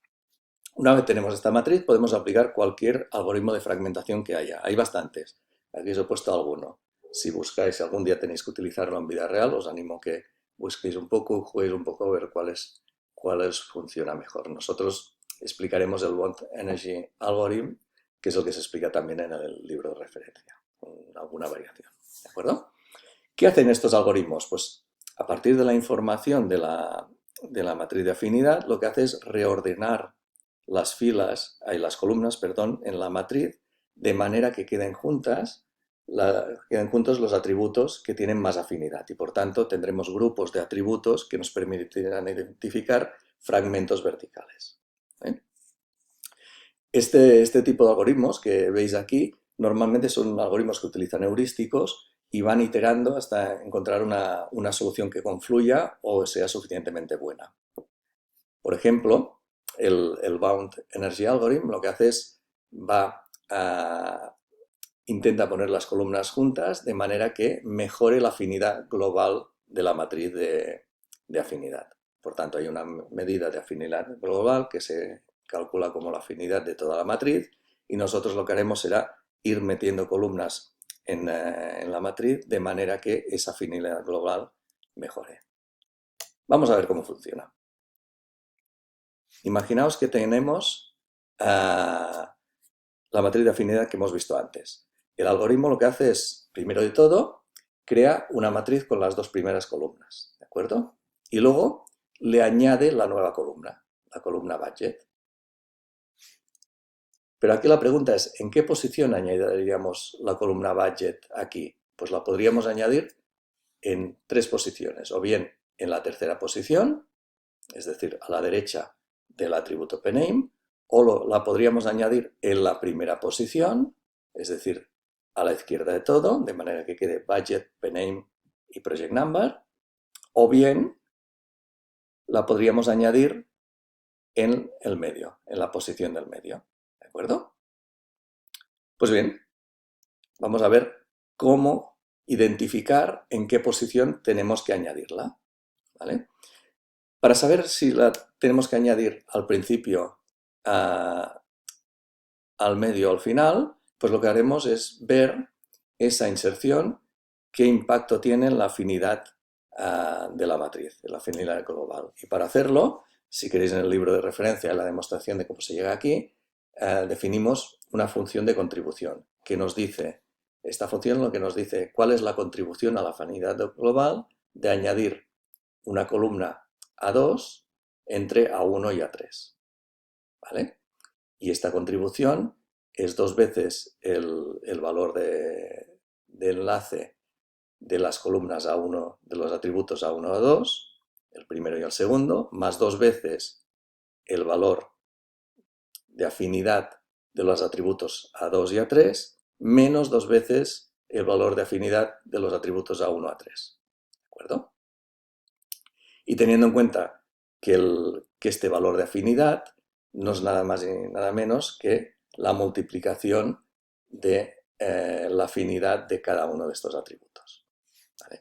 [SPEAKER 1] Una vez tenemos esta matriz, podemos aplicar cualquier algoritmo de fragmentación que haya. Hay bastantes. Aquí os he puesto alguno. Si buscáis, si algún día tenéis que utilizarlo en vida real, os animo a que busquéis un poco, juguéis un poco a ver cuáles funciona mejor. Nosotros explicaremos el Bond Energy Algorithm, que es lo que se explica también en el libro de referencia, con alguna variación. ¿De acuerdo? ¿Qué hacen estos algoritmos? Pues a partir de la información de la matriz de afinidad, lo que hace es reordenar las columnas, perdón, en la matriz, de manera que queden juntos los atributos que tienen más afinidad y por tanto tendremos grupos de atributos que nos permitirán identificar fragmentos verticales. Este tipo de algoritmos que veis aquí normalmente son algoritmos que utilizan heurísticos y van iterando hasta encontrar una solución que confluya o sea suficientemente buena. Por ejemplo, el Bound Energy Algorithm lo que hace es intenta poner las columnas juntas de manera que mejore la afinidad global de la matriz de afinidad. Por tanto, hay una medida de afinidad global que se calcula como la afinidad de toda la matriz y nosotros lo que haremos será ir metiendo columnas en la matriz de manera que esa afinidad global mejore. Vamos a ver cómo funciona. Imaginaos que tenemos la matriz de afinidad que hemos visto antes. El algoritmo lo que hace es, primero de todo, crea una matriz con las dos primeras columnas, ¿de acuerdo? Y luego le añade la nueva columna, la columna budget. Pero aquí la pregunta es, ¿en qué posición añadiríamos la columna budget aquí? Pues la podríamos añadir en 3 posiciones, o bien en la tercera posición, es decir, a la derecha del atributo pname, o la podríamos añadir en la primera posición, es decir, a la izquierda de todo, de manera que quede budget, pname y project number, o bien la podríamos añadir en el medio, en la posición del medio. ¿De acuerdo? Pues bien, vamos a ver cómo identificar en qué posición tenemos que añadirla. ¿Vale? Para saber si la tenemos que añadir al principio, al medio o al final, pues lo que haremos es ver esa inserción qué impacto tiene en la afinidad de la matriz, en la afinidad global. Y para hacerlo, si queréis en el libro de referencia, la demostración de cómo se llega aquí, definimos una función de contribución que nos dice, esta función lo que nos dice cuál es la contribución a la afinidad global de añadir una columna A2 entre A1 y A3. ¿Vale? Y esta contribución es 2 veces el valor de enlace de las columnas A1, de los atributos A1 y A2, el primero y el segundo, más 2 veces el valor de afinidad de los atributos A2 y A3, menos 2 veces el valor de afinidad de los atributos A1 y A3. ¿De acuerdo? Y teniendo en cuenta que este valor de afinidad no es nada más ni nada menos que la multiplicación de la afinidad de cada uno de estos atributos. ¿Vale?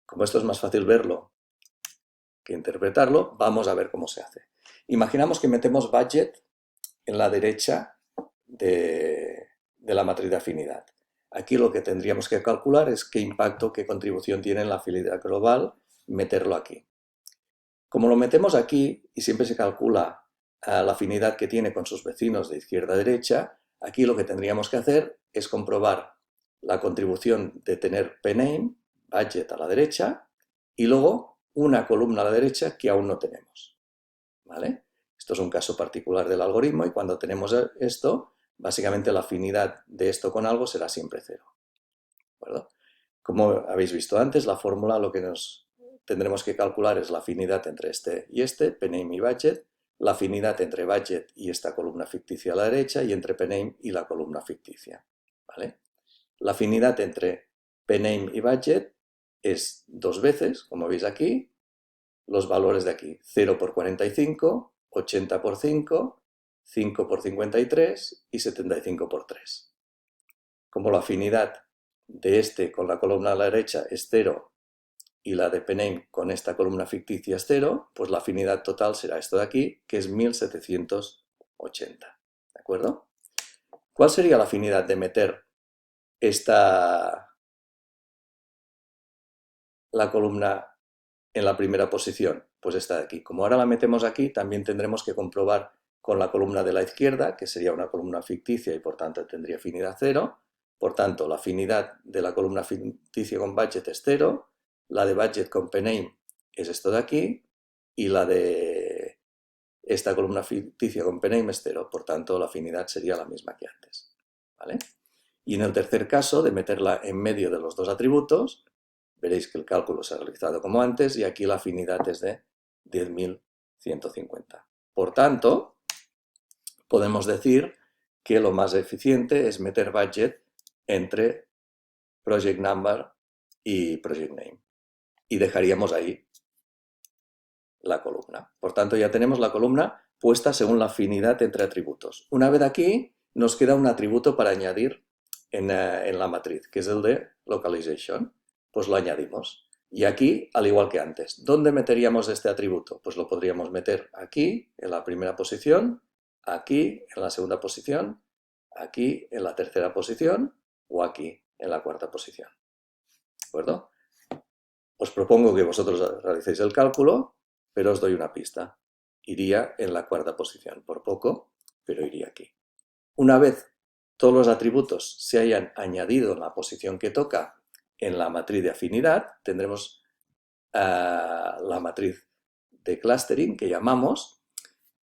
[SPEAKER 1] Como esto es más fácil verlo que interpretarlo, vamos a ver cómo se hace. Imaginamos que metemos budget en la derecha de la matriz de afinidad. Aquí lo que tendríamos que calcular es qué impacto, qué contribución tiene en la afinidad global meterlo aquí. Como lo metemos aquí y siempre se calcula la afinidad que tiene con sus vecinos de izquierda a derecha, aquí lo que tendríamos que hacer es comprobar la contribución de tener pname, budget a la derecha, y luego una columna a la derecha que aún no tenemos. ¿Vale? Esto es un caso particular del algoritmo y cuando tenemos esto, básicamente la afinidad de esto con algo será siempre 0. ¿De acuerdo? Como habéis visto antes, la fórmula lo que nos tendremos que calcular es la afinidad entre este y este, pname y budget, la afinidad entre budget y esta columna ficticia a la derecha y entre pname y la columna ficticia. ¿Vale? La afinidad entre pname y budget es 2 veces, como veis aquí, los valores de aquí, 0 por 45, 80 por 5, 5 por 53 y 75 por 3. Como la afinidad de este con la columna a la derecha es 0 y la de pname con esta columna ficticia es 0, pues la afinidad total será esto de aquí, que es 1780. ¿De acuerdo? ¿Cuál sería la afinidad de meter la columna en la primera posición? Pues esta de aquí. Como ahora la metemos aquí, también tendremos que comprobar con la columna de la izquierda, que sería una columna ficticia y por tanto tendría afinidad 0. Por tanto, la afinidad de la columna ficticia con budget es 0, la de budget con pname es esto de aquí, y la de esta columna ficticia con pname es 0. Por tanto, la afinidad sería la misma que antes. ¿Vale? Y en el tercer caso, de meterla en medio de los dos atributos, veréis que el cálculo se ha realizado como antes y aquí la afinidad es de 10.150. Por tanto, podemos decir que lo más eficiente es meter budget entre project number y project name. Y dejaríamos ahí la columna. Por tanto, ya tenemos la columna puesta según la afinidad entre atributos. Una vez aquí, nos queda un atributo para añadir en la matriz, que es el de localization. Pues lo añadimos. Y aquí, al igual que antes, ¿dónde meteríamos este atributo? Pues lo podríamos meter aquí, en la primera posición, aquí, en la segunda posición, aquí, en la tercera posición, o aquí, en la cuarta posición. ¿De acuerdo? Os propongo que vosotros realicéis el cálculo, pero os doy una pista. Iría en la cuarta posición, por poco, pero iría aquí. Una vez todos los atributos se hayan añadido en la posición que toca en la matriz de afinidad, tendremos la matriz de clustering que llamamos,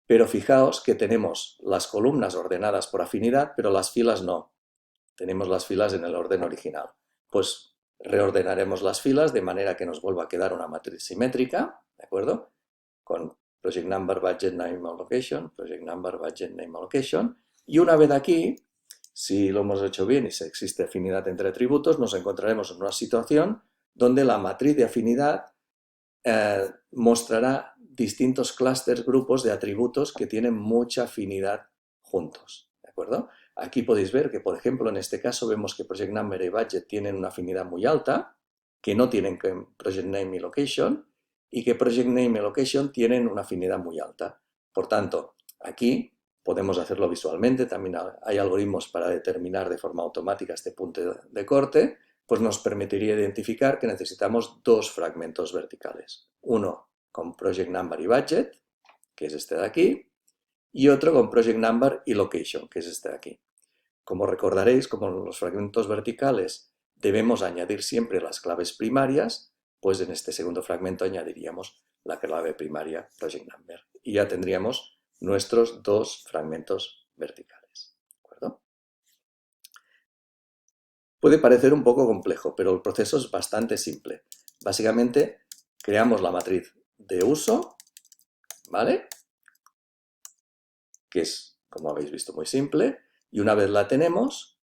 [SPEAKER 1] pero fijaos que tenemos las columnas ordenadas por afinidad, pero las filas no. Tenemos las filas en el orden original. Pues reordenaremos las filas de manera que nos vuelva a quedar una matriz simétrica, ¿de acuerdo? Con project number, budget, name, allocation, project number, budget, name, allocation. Y una vez aquí, si lo hemos hecho bien y si existe afinidad entre atributos, nos encontraremos en una situación donde la matriz de afinidad mostrará distintos clústeres, grupos de atributos que tienen mucha afinidad juntos, ¿de acuerdo? Aquí podéis ver que, por ejemplo, en este caso vemos que Project Number y Budget tienen una afinidad muy alta, que no tienen que Project Name y Location, y que Project Name y Location tienen una afinidad muy alta. Por tanto, aquí podemos hacerlo visualmente, también hay algoritmos para determinar de forma automática este punto de corte, pues nos permitiría identificar que necesitamos dos fragmentos verticales. Uno con Project Number y Budget, que es este de aquí, y otro con Project Number y Location, que es este de aquí. Como recordaréis, como en los fragmentos verticales debemos añadir siempre las claves primarias, pues en este segundo fragmento añadiríamos la clave primaria Project Number. Y ya tendríamos nuestros dos fragmentos verticales. ¿De acuerdo? Puede parecer un poco complejo, pero el proceso es bastante simple. Básicamente, creamos la matriz de uso, ¿vale? Que es, como habéis visto, muy simple. Y una vez la tenemos,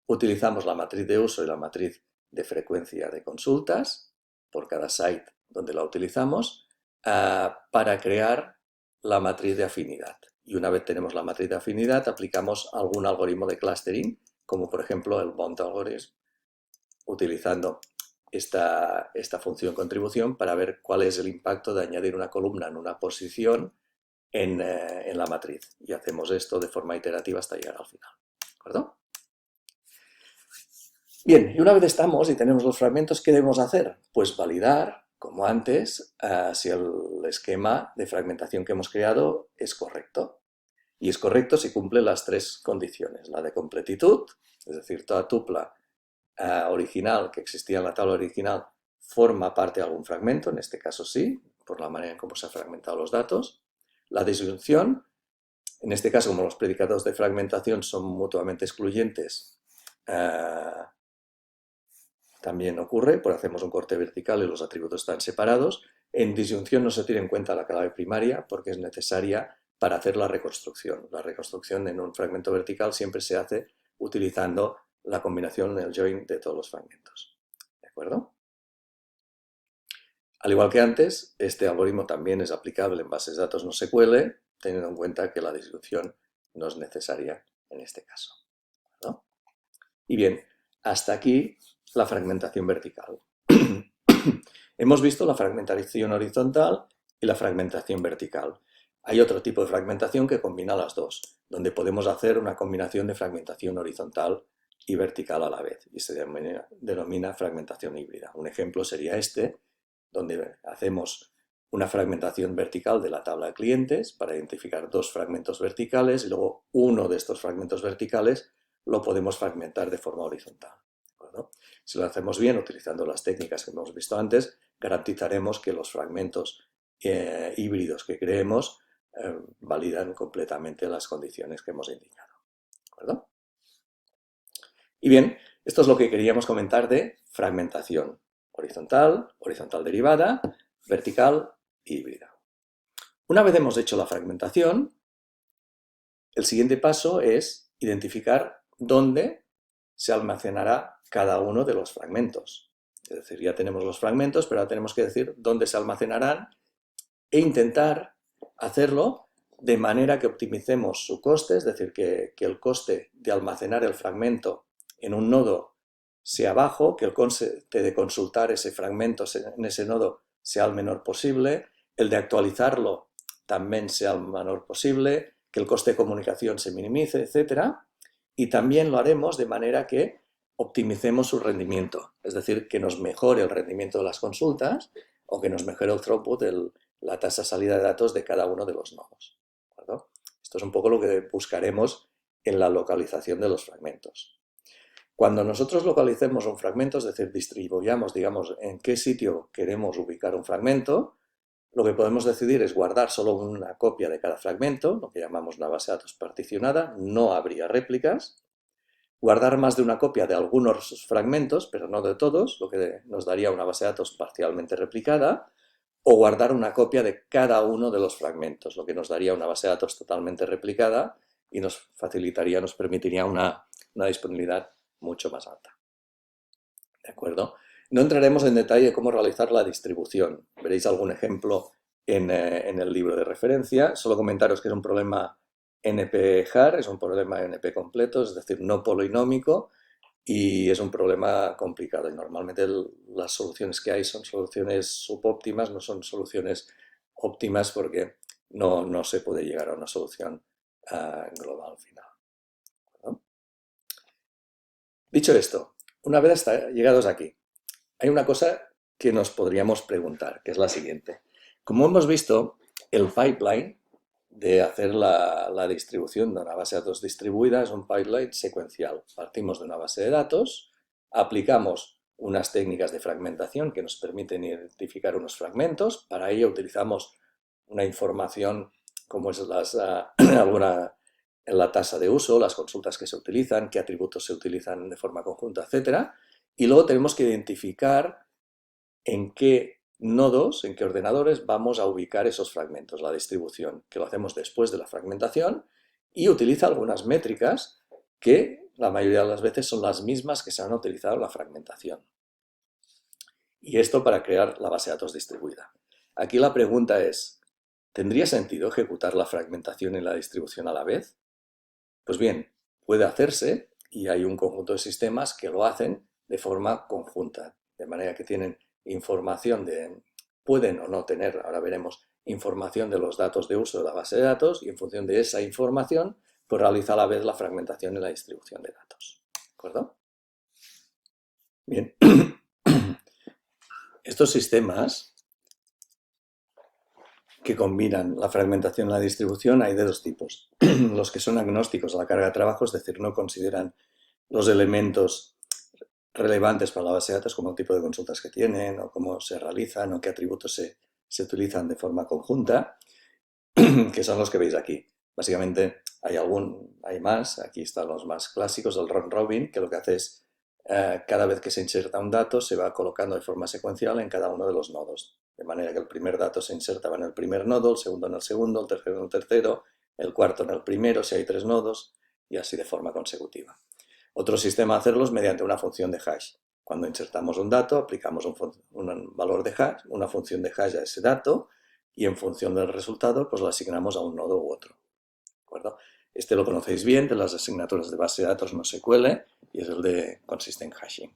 [SPEAKER 1] utilizamos la matriz de uso y la matriz de frecuencia de consultas por cada site donde la utilizamos para crear la matriz de afinidad. Y una vez tenemos la matriz de afinidad, aplicamos algún algoritmo de clustering, como por ejemplo el Bond Algorithm, utilizando esta función contribución para ver cuál es el impacto de añadir una columna en una posición en la matriz. Y hacemos esto de forma iterativa hasta llegar al final. ¿De acuerdo? Bien, y una vez estamos y tenemos los fragmentos, ¿qué debemos hacer? Pues validar, como antes, si el esquema de fragmentación que hemos creado es correcto. Y es correcto si cumple las tres condiciones. La de completitud, es decir, toda tupla original que existía en la tabla original forma parte de algún fragmento, en este caso sí, por la manera en cómo se han fragmentado los datos. La disyunción, en este caso como los predicados de fragmentación son mutuamente excluyentes, también ocurre, pues hacemos un corte vertical y los atributos están separados. En disyunción no se tiene en cuenta la clave primaria porque es necesaria para hacer la reconstrucción. La reconstrucción en un fragmento vertical siempre se hace utilizando la combinación, el join de todos los fragmentos. ¿De acuerdo? Al igual que antes, este algoritmo también es aplicable en bases de datos no SQL, teniendo en cuenta que la disyunción no es necesaria en este caso. ¿No? Y bien, hasta aquí la fragmentación vertical. Hemos visto la fragmentación horizontal y la fragmentación vertical. Hay otro tipo de fragmentación que combina las dos, donde podemos hacer una combinación de fragmentación horizontal y vertical a la vez, y se denomina fragmentación híbrida. Un ejemplo sería este, donde hacemos una fragmentación vertical de la tabla de clientes para identificar dos fragmentos verticales y luego uno de estos fragmentos verticales lo podemos fragmentar de forma horizontal. ¿De acuerdo? Si lo hacemos bien, utilizando las técnicas que hemos visto antes, garantizaremos que los fragmentos híbridos que creemos validan completamente las condiciones que hemos indicado. ¿De acuerdo? Y bien, esto es lo que queríamos comentar de fragmentación horizontal, horizontal derivada, vertical e híbrida. Una vez hemos hecho la fragmentación, el siguiente paso es identificar dónde se almacenará cada uno de los fragmentos. Es decir, ya tenemos los fragmentos, pero ahora tenemos que decir dónde se almacenarán e intentar hacerlo de manera que optimicemos su coste, es decir, que el coste de almacenar el fragmento en un nodo sea bajo, que el coste de consultar ese fragmento en ese nodo sea el menor posible, el de actualizarlo también sea el menor posible, que el coste de comunicación se minimice, etc. Y también lo haremos de manera que optimicemos su rendimiento, es decir, que nos mejore el rendimiento de las consultas o que nos mejore el throughput, la tasa de salida de datos de cada uno de los nodos. ¿De acuerdo? Esto es un poco lo que buscaremos en la localización de los fragmentos. Cuando nosotros localicemos un fragmento, es decir, distribuyamos, digamos, en qué sitio queremos ubicar un fragmento, lo que podemos decidir es guardar solo una copia de cada fragmento, lo que llamamos una base de datos particionada, no habría réplicas. Guardar más de una copia de algunos fragmentos, pero no de todos, lo que nos daría una base de datos parcialmente replicada, o guardar una copia de cada uno de los fragmentos, lo que nos daría una base de datos totalmente replicada y nos facilitaría, nos permitiría una disponibilidad mucho más alta. ¿De acuerdo? No entraremos en detalle de cómo realizar la distribución. Veréis algún ejemplo en el libro de referencia. Solo comentaros que es un problema NP-hard, es un problema NP completo, es decir, no polinómico, y es un problema complicado. Y normalmente las soluciones que hay son soluciones subóptimas, no son soluciones óptimas porque no se puede llegar a una solución global final. ¿No? Dicho esto, una vez llegados aquí, hay una cosa que nos podríamos preguntar, que es la siguiente. Como hemos visto, el pipeline de hacer la distribución de una base de datos distribuida es un pipeline secuencial. Partimos de una base de datos, aplicamos unas técnicas de fragmentación que nos permiten identificar unos fragmentos. Para ello utilizamos una información como es la tasa de uso, las consultas que se utilizan, qué atributos se utilizan de forma conjunta, etc. Y luego tenemos que identificar en qué nodos, en qué ordenadores vamos a ubicar esos fragmentos, la distribución, que lo hacemos después de la fragmentación y utiliza algunas métricas que la mayoría de las veces son las mismas que se han utilizado en la fragmentación. Y esto para crear la base de datos distribuida. Aquí la pregunta es, ¿tendría sentido ejecutar la fragmentación y la distribución a la vez? Pues bien, puede hacerse y hay un conjunto de sistemas que lo hacen de forma conjunta, de manera que tienen información pueden o no tener, ahora veremos, información de los datos de uso de la base de datos y en función de esa información, pues realiza a la vez la fragmentación y la distribución de datos. ¿De acuerdo? Bien. Estos sistemas que combinan la fragmentación y la distribución hay de dos tipos. Los que son agnósticos a la carga de trabajo, es decir, no consideran los elementos relevantes para la base de datos como el tipo de consultas que tienen o cómo se realizan o qué atributos se utilizan de forma conjunta, que son los que veis aquí. Básicamente hay más, aquí están los más clásicos, el round robin, que lo que hace es cada vez que se inserta un dato se va colocando de forma secuencial en cada uno de los nodos. De manera que el primer dato se inserta en el primer nodo, el segundo en el segundo, el tercero en el tercero, el cuarto en el primero si hay 3 nodos y así de forma consecutiva. Otro sistema de hacerlo es mediante una función de hash. Cuando insertamos un dato, aplicamos un valor de hash, una función de hash a ese dato y en función del resultado pues lo asignamos a un nodo u otro. ¿De acuerdo? Este lo conocéis bien de las asignaturas de base de datos NoSQL y es el de Consistent Hashing.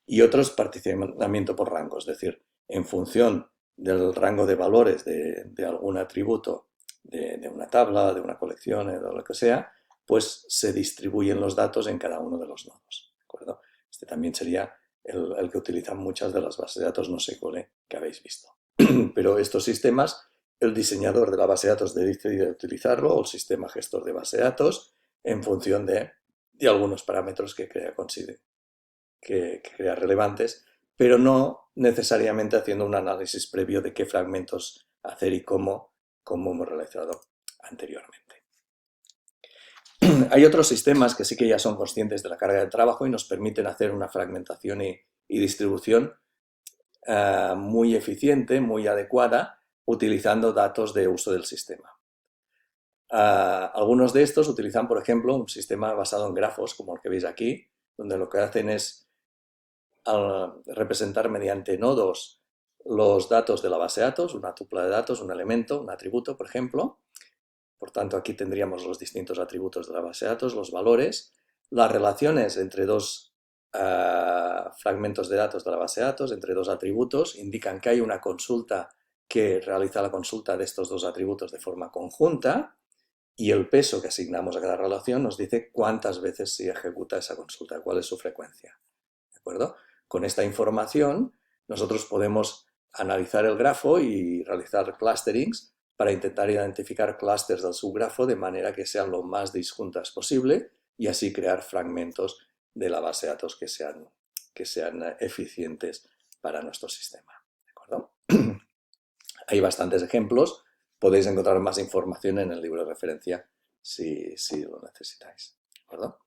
[SPEAKER 1] Y otro es particionamiento por rango, es decir, en función del rango de valores de algún atributo de una tabla, de una colección, de lo que sea, pues se distribuyen los datos en cada uno de los nodos. ¿De acuerdo? Este también sería el que utilizan muchas de las bases de datos NoSQL que habéis visto. Pero estos sistemas, el diseñador de la base de datos decide utilizarlo o el sistema gestor de base de datos en función de algunos parámetros que crea relevantes, pero no necesariamente haciendo un análisis previo de qué fragmentos hacer y como hemos realizado anteriormente. Hay otros sistemas que sí que ya son conscientes de la carga de trabajo y nos permiten hacer una fragmentación y distribución muy eficiente, muy adecuada, utilizando datos de uso del sistema. Algunos de estos utilizan, por ejemplo, un sistema basado en grafos, como el que veis aquí, donde lo que hacen es representar mediante nodos los datos de la base de datos, una tupla de datos, un elemento, un atributo, por ejemplo. Por tanto, aquí tendríamos los distintos atributos de la base de datos, los valores, las relaciones entre dos fragmentos de datos de la base de datos, entre dos atributos, indican que hay una consulta que realiza la consulta de estos dos atributos de forma conjunta y el peso que asignamos a cada relación nos dice cuántas veces se ejecuta esa consulta, cuál es su frecuencia. ¿De acuerdo? Con esta información nosotros podemos analizar el grafo y realizar clusterings para intentar identificar clústeres del subgrafo de manera que sean lo más disjuntas posible y así crear fragmentos de la base de datos que sean eficientes para nuestro sistema. ¿De acuerdo? Hay bastantes ejemplos, podéis encontrar más información en el libro de referencia si lo necesitáis. ¿De acuerdo?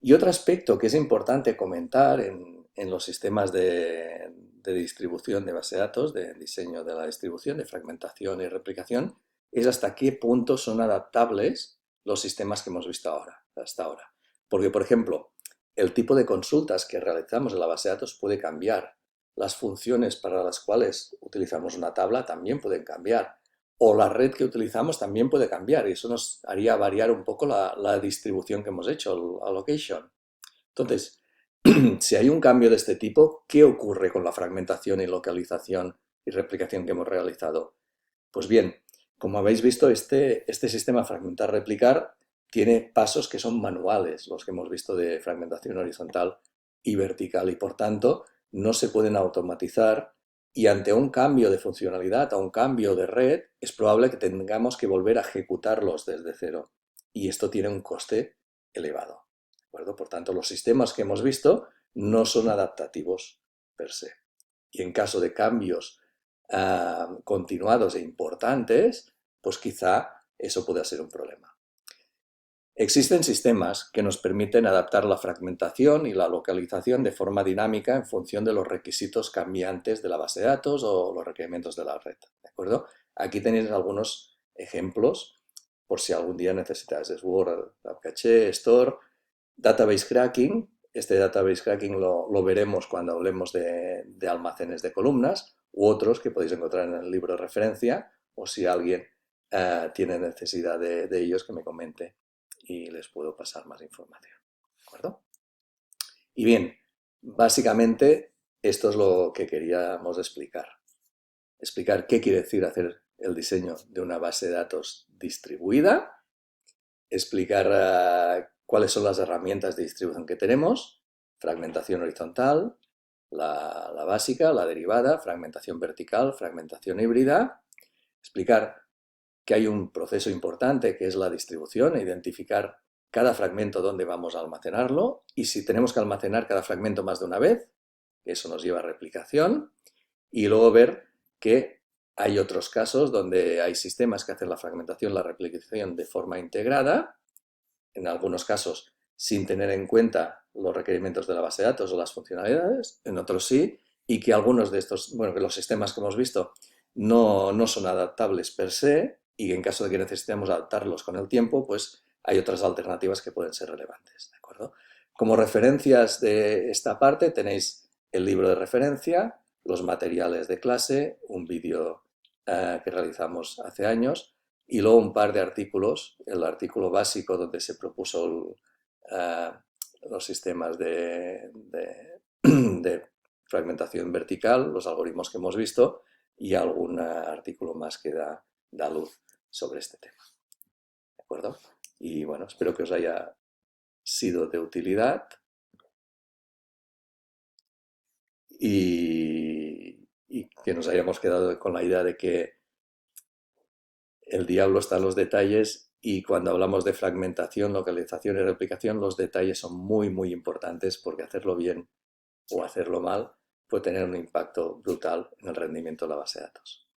[SPEAKER 1] Y otro aspecto que es importante comentar en los sistemas de distribución de base de datos, de diseño de la distribución, de fragmentación y replicación, es hasta qué punto son adaptables los sistemas que hemos visto hasta ahora. Porque, por ejemplo, el tipo de consultas que realizamos en la base de datos puede cambiar. Las funciones para las cuales utilizamos una tabla también pueden cambiar. O la red que utilizamos también puede cambiar y eso nos haría variar un poco la distribución que hemos hecho, el allocation. Entonces, si hay un cambio de este tipo, ¿qué ocurre con la fragmentación y localización y replicación que hemos realizado? Pues bien, como habéis visto, este sistema fragmentar-replicar tiene pasos que son manuales, los que hemos visto de fragmentación horizontal y vertical y por tanto no se pueden automatizar y ante un cambio de funcionalidad, a un cambio de red, es probable que tengamos que volver a ejecutarlos desde cero y esto tiene un coste elevado. ¿De acuerdo? Por tanto, los sistemas que hemos visto no son adaptativos per se. Y en caso de cambios continuados e importantes, pues quizá eso pueda ser un problema. Existen sistemas que nos permiten adaptar la fragmentación y la localización de forma dinámica en función de los requisitos cambiantes de la base de datos o los requerimientos de la red. ¿De acuerdo? Aquí tenéis algunos ejemplos por si algún día necesitáis. Es Word, Apache, Store, Database Cracking. Este Database Cracking lo veremos cuando hablemos de almacenes de columnas u otros que podéis encontrar en el libro de referencia o si alguien tiene necesidad de ellos que me comente y les puedo pasar más información. ¿De acuerdo? Y bien, básicamente esto es lo que queríamos explicar. Explicar qué quiere decir hacer el diseño de una base de datos distribuida, explicar cuáles son las herramientas de distribución que tenemos, fragmentación horizontal, la básica, la derivada, fragmentación vertical, fragmentación híbrida, explicar que hay un proceso importante que es la distribución, identificar cada fragmento dónde vamos a almacenarlo y si tenemos que almacenar cada fragmento más de una vez, eso nos lleva a replicación y luego ver que hay otros casos donde hay sistemas que hacen la fragmentación, la replicación de forma integrada, en algunos casos sin tener en cuenta los requerimientos de la base de datos o las funcionalidades, en otros sí, y que algunos de estos, bueno, que los sistemas que hemos visto no son adaptables per se y en caso de que necesitemos adaptarlos con el tiempo, pues hay otras alternativas que pueden ser relevantes, ¿de acuerdo? Como referencias de esta parte tenéis el libro de referencia, los materiales de clase, un vídeo que realizamos hace años y luego un par de artículos, el artículo básico donde se propuso los sistemas de fragmentación vertical, los algoritmos que hemos visto y algún artículo más que da luz sobre este tema. ¿De acuerdo? Y bueno, espero que os haya sido de utilidad y que nos hayamos quedado con la idea de que el diablo está en los detalles y cuando hablamos de fragmentación, localización y replicación, los detalles son muy, muy importantes porque hacerlo bien o hacerlo mal puede tener un impacto brutal en el rendimiento de la base de datos.